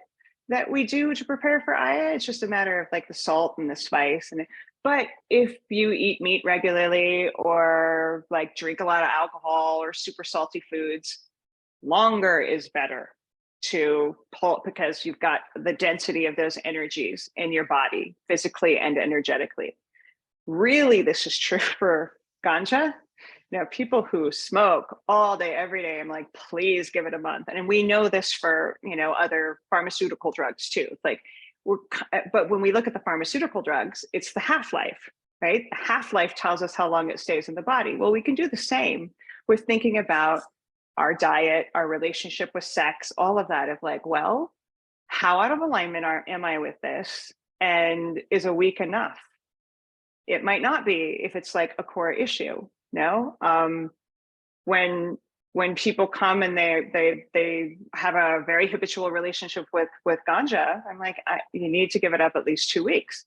that we do to prepare for Aya. It's just a matter of like the salt and the spice. But if you eat meat regularly or like drink a lot of alcohol or super salty foods, longer is better to pull, because you've got the density of those energies in your body, physically and energetically. Really, this is true for ganja. You know, people who smoke all day, every day, I'm like, please give it a month. And we know this for, you know, other pharmaceutical drugs too. It's like, but when we look at the pharmaceutical drugs, it's the half-life, right? The half-life tells us how long it stays in the body. Well, we can do the same with thinking about our diet, our relationship with sex, all of that, of like, well, how out of alignment am I with this? And is a week enough? It might not be if it's like a core issue. No, when people come and they have a very habitual relationship with ganja, I'm like, you need to give it up at least 2 weeks,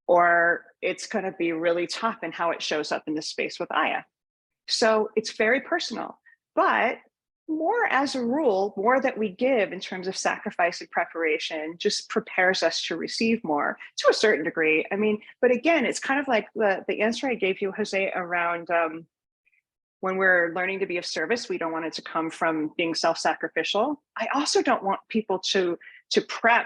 or it's going to be really tough in how it shows up in this space with Aya. So it's very personal, but more as a rule, more that we give in terms of sacrifice and preparation just prepares us to receive more to a certain degree. I mean, but again, it's kind of like the answer I gave you, Jose, around when we're learning to be of service, we don't want it to come from being self-sacrificial. I also don't want people to prep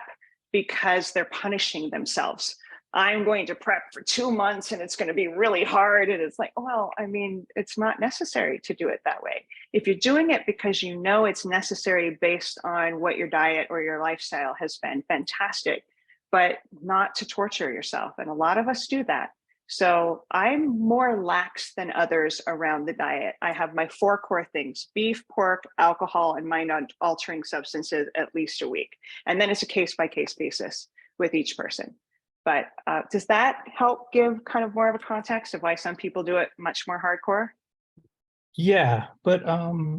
because they're punishing themselves. I'm going to prep for 2 months and it's going to be really hard. And it's like, well, I mean, it's not necessary to do it that way. If you're doing it because you know it's necessary based on what your diet or your lifestyle has been, fantastic, but not to torture yourself. And a lot of us do that. So I'm more lax than others around the diet. I have my 4 core things: beef, pork, alcohol, and mind-altering substances at least a week. And then it's a case-by-case basis with each person. But does that help give kind of more of a context of why some people do it much more hardcore? Yeah, but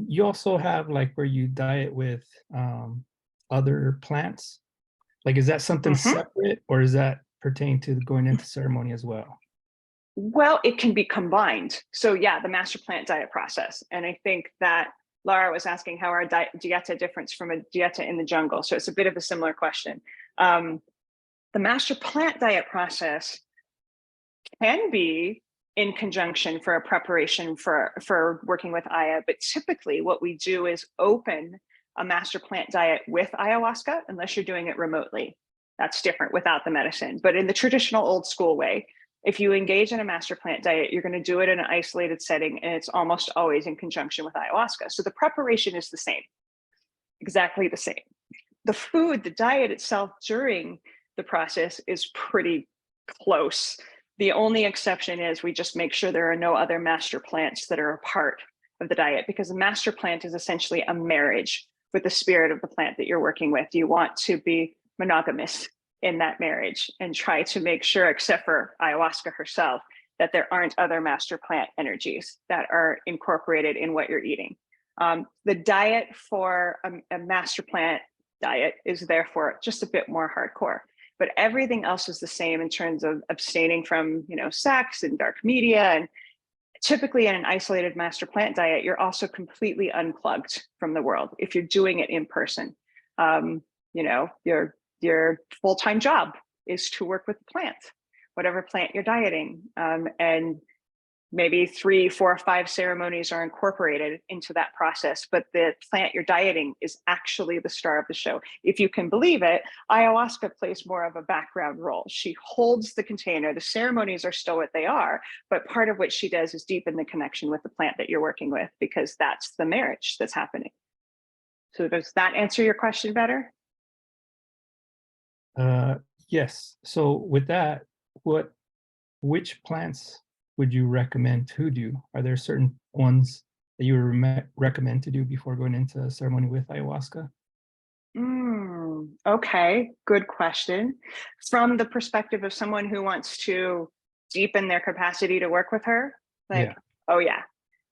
you also have like where you diet with other plants. Like, is that something separate, or is that pertain to going into ceremony as well? Well, it can be combined. So yeah, the master plant diet process. And I think that Laura was asking how our dieta differs from a dieta in the jungle. So it's a bit of a similar question. The master plant diet process can be in conjunction for a preparation for working with Aya, but typically what we do is open a master plant diet with ayahuasca, unless you're doing it remotely. That's different without the medicine. But in the traditional old school way, if you engage in a master plant diet, you're going to do it in an isolated setting, and it's almost always in conjunction with ayahuasca. So the preparation is the same, exactly the same. The food, the diet itself during the process is pretty close. The only exception is we just make sure there are no other master plants that are a part of the diet, because a master plant is essentially a marriage with the spirit of the plant that you're working with. You want to be monogamous in that marriage and try to make sure, except for ayahuasca herself, that there aren't other master plant energies that are incorporated in what you're eating. The diet for a master plant diet is therefore just a bit more hardcore, but everything else is the same in terms of abstaining from, sex and dark media. And typically in an isolated master plant diet, you're also completely unplugged from the world if you're doing it in person. Your full-time job is to work with the plant, whatever plant you're dieting. And maybe 3, 4, 5 ceremonies are incorporated into that process, but the plant you're dieting is actually the star of the show. If you can believe it, ayahuasca plays more of a background role. She holds the container. The ceremonies are still what they are, but part of what she does is deepen the connection with the plant that you're working with, because that's the marriage that's happening. So does that answer your question better? Yes. So with that, which plants would you recommend to do? Are there certain ones that you would recommend to do before going into a ceremony with ayahuasca? Okay, good question. From the perspective of someone who wants to deepen their capacity to work with her, oh yeah,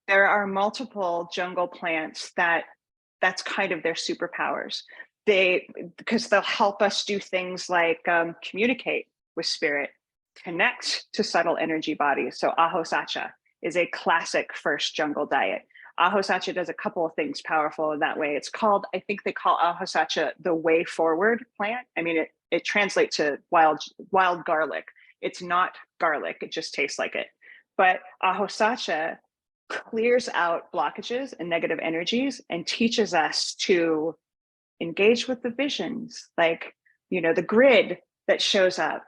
there are multiple jungle plants that's kind of their superpowers. because they'll help us do things like communicate with spirit, connect to subtle energy bodies. So Ahosacha is a classic first jungle diet. Ahosacha does a couple of things powerful in that way. It's called, I think they call Ahosacha the way forward plant. I mean, it translates to wild garlic. It's not garlic, it just tastes like it. But Ahosacha clears out blockages and negative energies and teaches us to engage with the visions, like, the grid that shows up,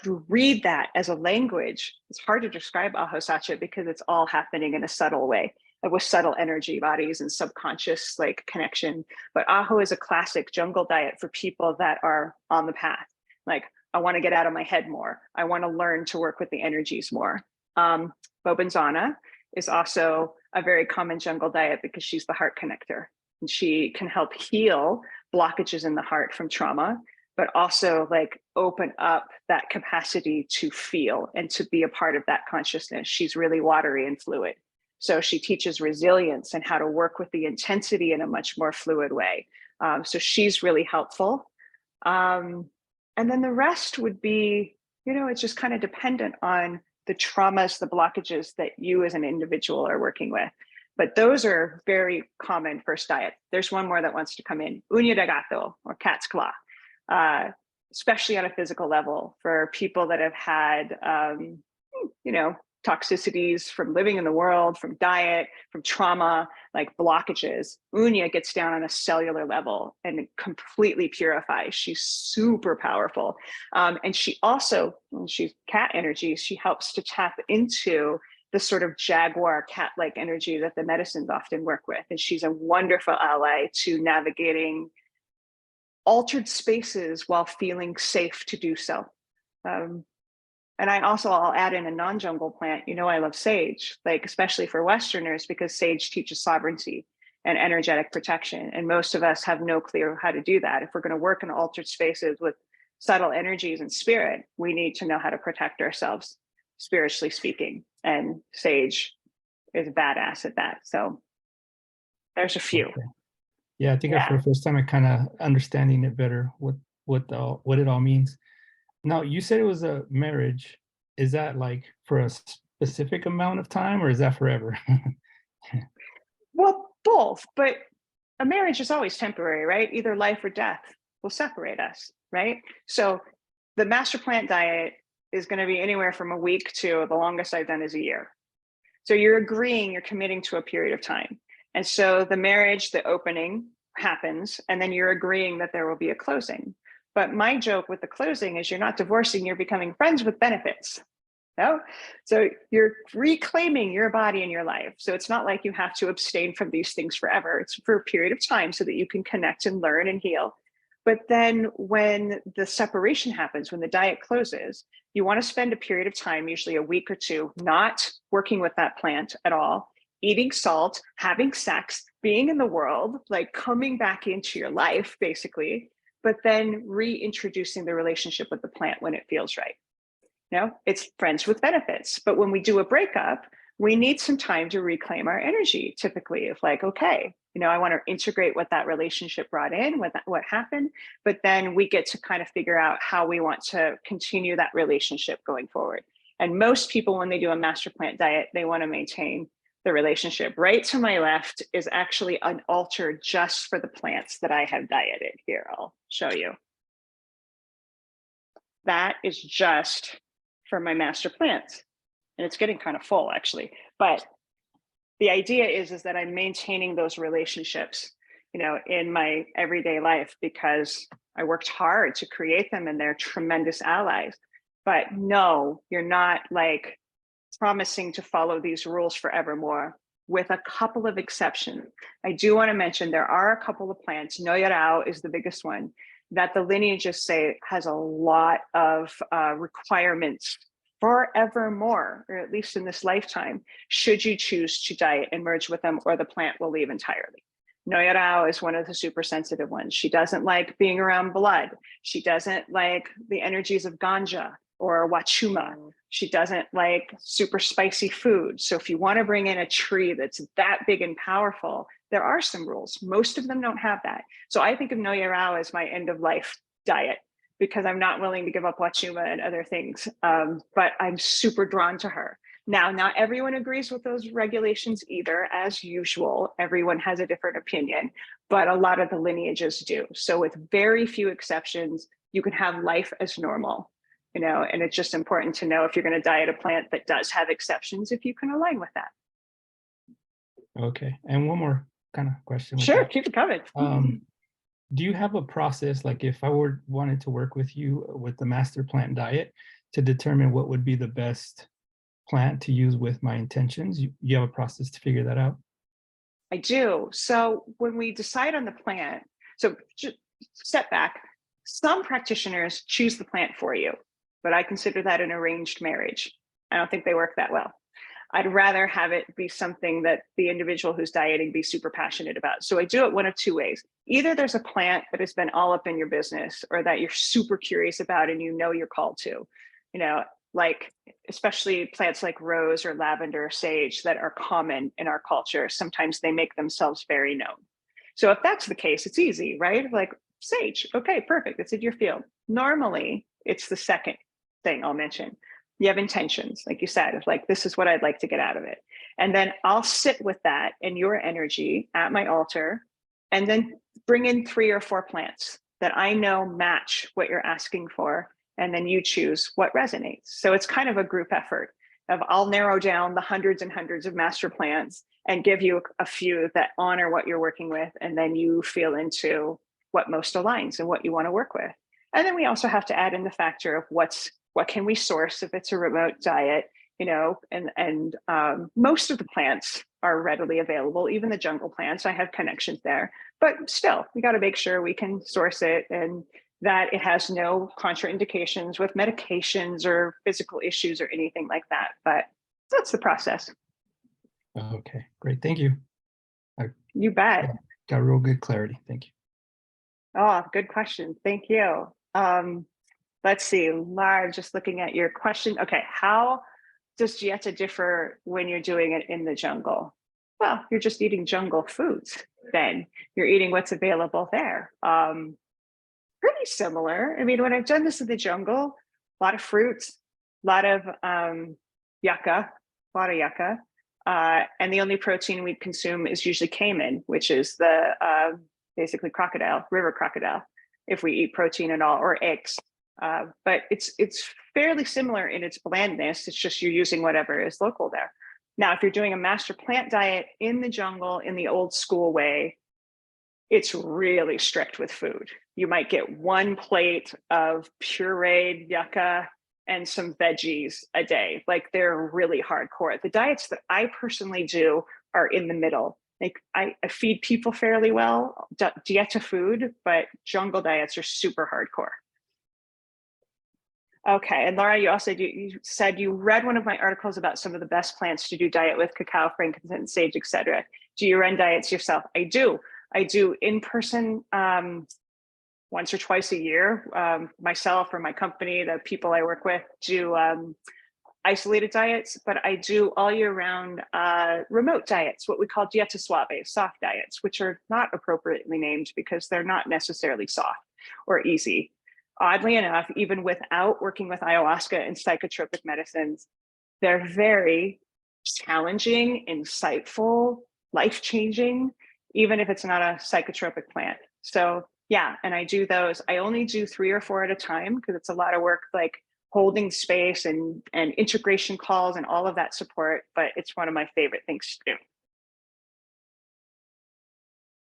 to read that as a language. It's hard to describe Ahosacha because it's all happening in a subtle way, with subtle energy bodies and subconscious like connection. But Aho is a classic jungle diet for people that are on the path. Like, I want to get out of my head more. I want to learn to work with the energies more. Bobanzana is also a very common jungle diet because she's the heart connector. And she can help heal blockages in the heart from trauma, but also like open up that capacity to feel and to be a part of that consciousness. She's really watery and fluid. So she teaches resilience and how to work with the intensity in a much more fluid way. So she's really helpful. And then the rest would be, it's just kind of dependent on the traumas, the blockages that you as an individual are working with. But those are very common first diet. There's one more that wants to come in, uña de gato or cat's claw, especially on a physical level for people that have had, toxicities from living in the world, from diet, from trauma, like blockages. Uña gets down on a cellular level and it completely purifies. She's super powerful. And she also, she's cat energy, she helps to tap into the sort of jaguar cat-like energy that the medicines often work with. And she's a wonderful ally to navigating altered spaces while feeling safe to do so. And I'll add in a non-jungle plant. I love sage, like especially for Westerners, because sage teaches sovereignty and energetic protection. And most of us have no clue how to do that. If we're going to work in altered spaces with subtle energies and spirit, we need to know how to protect ourselves, spiritually speaking. And sage is badass at that. So there's a few. Okay. Yeah, I think for the first time I kind of understanding it better, what it all means. Now, you said it was a marriage. Is that like for a specific amount of time or is that forever? Well, both, but a marriage is always temporary, right? Either life or death will separate us, right? So the master plant diet is going to be anywhere from a week to the longest I've done is a year. So you're committing to a period of time. And so the marriage, the opening happens, and then you're agreeing that there will be a closing. But my joke with the closing is you're not divorcing, you're becoming friends with benefits. No? So you're reclaiming your body and your life. So it's not like you have to abstain from these things forever. It's for a period of time so that you can connect and learn and heal. But then when the separation happens, when the diet closes, you want to spend a period of time, usually a week or two, not working with that plant at all, eating salt, having sex, being in the world, like coming back into your life, basically, but then reintroducing the relationship with the plant when it feels right. It's friends with benefits. But when we do a breakup, we need some time to reclaim our energy, typically, of like, okay, I want to integrate what that relationship brought in, what happened, but then we get to kind of figure out how we want to continue that relationship going forward. And most people, when they do a master plant diet, they want to maintain the relationship. Right to my left is actually an altar just for the plants that I have dieted. Here, I'll show you. That is just for my master plants. And it's getting kind of full, actually. But the idea is that I'm maintaining those relationships, in my everyday life because I worked hard to create them and they're tremendous allies. But no, you're not like promising to follow these rules forevermore, with a couple of exceptions. I do want to mention there are a couple of plants. Noyarao is the biggest one that the lineages say has a lot of requirements forevermore, or at least in this lifetime, should you choose to diet and merge with them, or the plant will leave entirely. Noyarao is one of the super sensitive ones. She doesn't like being around blood. She doesn't like the energies of ganja or wachuma. She doesn't like super spicy food. So if you want to bring in a tree that's that big and powerful, there are some rules. Most of them don't have that. So I think of Noya Rao as my end of life diet because I'm not willing to give up Wachuma and other things. But I'm super drawn to her. Now, not everyone agrees with those regulations either, as usual. Everyone has a different opinion, but a lot of the lineages do. So with very few exceptions, you can have life as normal, you know, and it's just important to know if you're going to diet a plant that does have exceptions, if you can align with that. Okay. And one more kind of question. Sure, keep it coming. Do you have a process, like if I wanted to work with you with the master plant diet to determine what would be the best plant to use with my intentions? You have a process to figure that out? I do. So when we decide on the plant, so just step back, some practitioners choose the plant for you, but I consider that an arranged marriage. I don't think they work that well. I'd rather have it be something that the individual who's dieting be super passionate about. So I do it one of two ways. Either there's a plant that has been all up in your business or that you're super curious about and you know you're called to, you know, like especially plants like rose or lavender or sage that are common in our culture. Sometimes they make themselves very known. So if that's the case, it's easy, right? Like sage, okay, perfect, it's in your field. Normally, it's the second thing I'll mention. You have intentions, like you said, of like, this is what I'd like to get out of it. And then I'll sit with that and your energy at my altar and then bring in 3 or 4 plants that I know match what you're asking for. And then you choose what resonates. So it's kind of a group effort of I'll narrow down the hundreds and hundreds of master plants and give you a few that honor what you're working with. And then you feel into what most aligns and what you want to work with. And then we also have to add in the factor of what can we source if it's a remote diet, you know, and most of the plants are readily available, even the jungle plants. I have connections there, but still, we got to make sure we can source it and that it has no contraindications with medications or physical issues or anything like that. But that's the process. Okay, great. Thank you. You bet. Got real good clarity. Thank you. Oh, good question. Thank you. Let's see, Lara, just looking at your question. Okay, how does dieta differ when you're doing it in the jungle? Well, you're just eating jungle foods then. You're eating what's available there. Pretty similar. I mean, when I've done this in the jungle, a lot of fruits, a lot of yucca, and the only protein we consume is usually caiman, which is the basically crocodile, river crocodile, if we eat protein at all, or eggs. But it's fairly similar in its blandness. It's just you're using whatever is local there. Now, if you're doing a master plant diet in the jungle in the old school way, it's really strict with food. You might get 1 plate of pureed yucca and some veggies a day. Like they're really hardcore. The diets that I personally do are in the middle. Like I feed people fairly well, dieta food, but jungle diets are super hardcore. Okay, and Laura, you also you said you read one of my articles about some of the best plants to do diet with, cacao, frankincense, sage, etc. Do you run diets yourself? I do in person once or twice a year. Myself or my company, the people I work with, do isolated diets, but I do all year round remote diets, what we call dieta suave, soft diets, which are not appropriately named because they're not necessarily soft or easy. Oddly enough, even without working with ayahuasca and psychotropic medicines, they're very challenging, insightful, life-changing, even if it's not a psychotropic plant. So yeah, and I do those. I only do 3 or 4 at a time because it's a lot of work, like holding space and integration calls and all of that support, but it's one of my favorite things to do.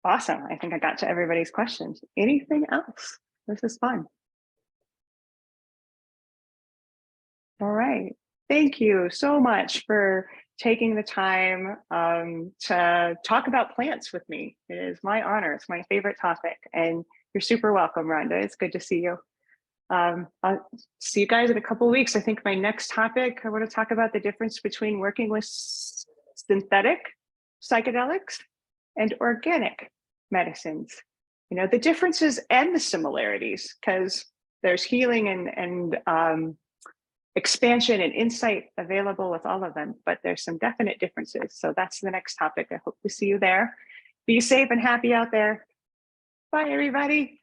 Awesome. I think I got to everybody's questions. Anything else? This is fun. All right. Thank you so much for taking the time to talk about plants with me. It is my honor. It's my favorite topic. And you're super welcome, Rhonda. It's good to see you. I'll see you guys in a couple of weeks. I think my next topic, I want to talk about the difference between working with synthetic psychedelics and organic medicines. You know, the differences and the similarities, because there's healing and expansion and insight available with all of them, but there's some definite differences. So that's the next topic. I hope to see you there. Be safe and happy out there. Bye, everybody.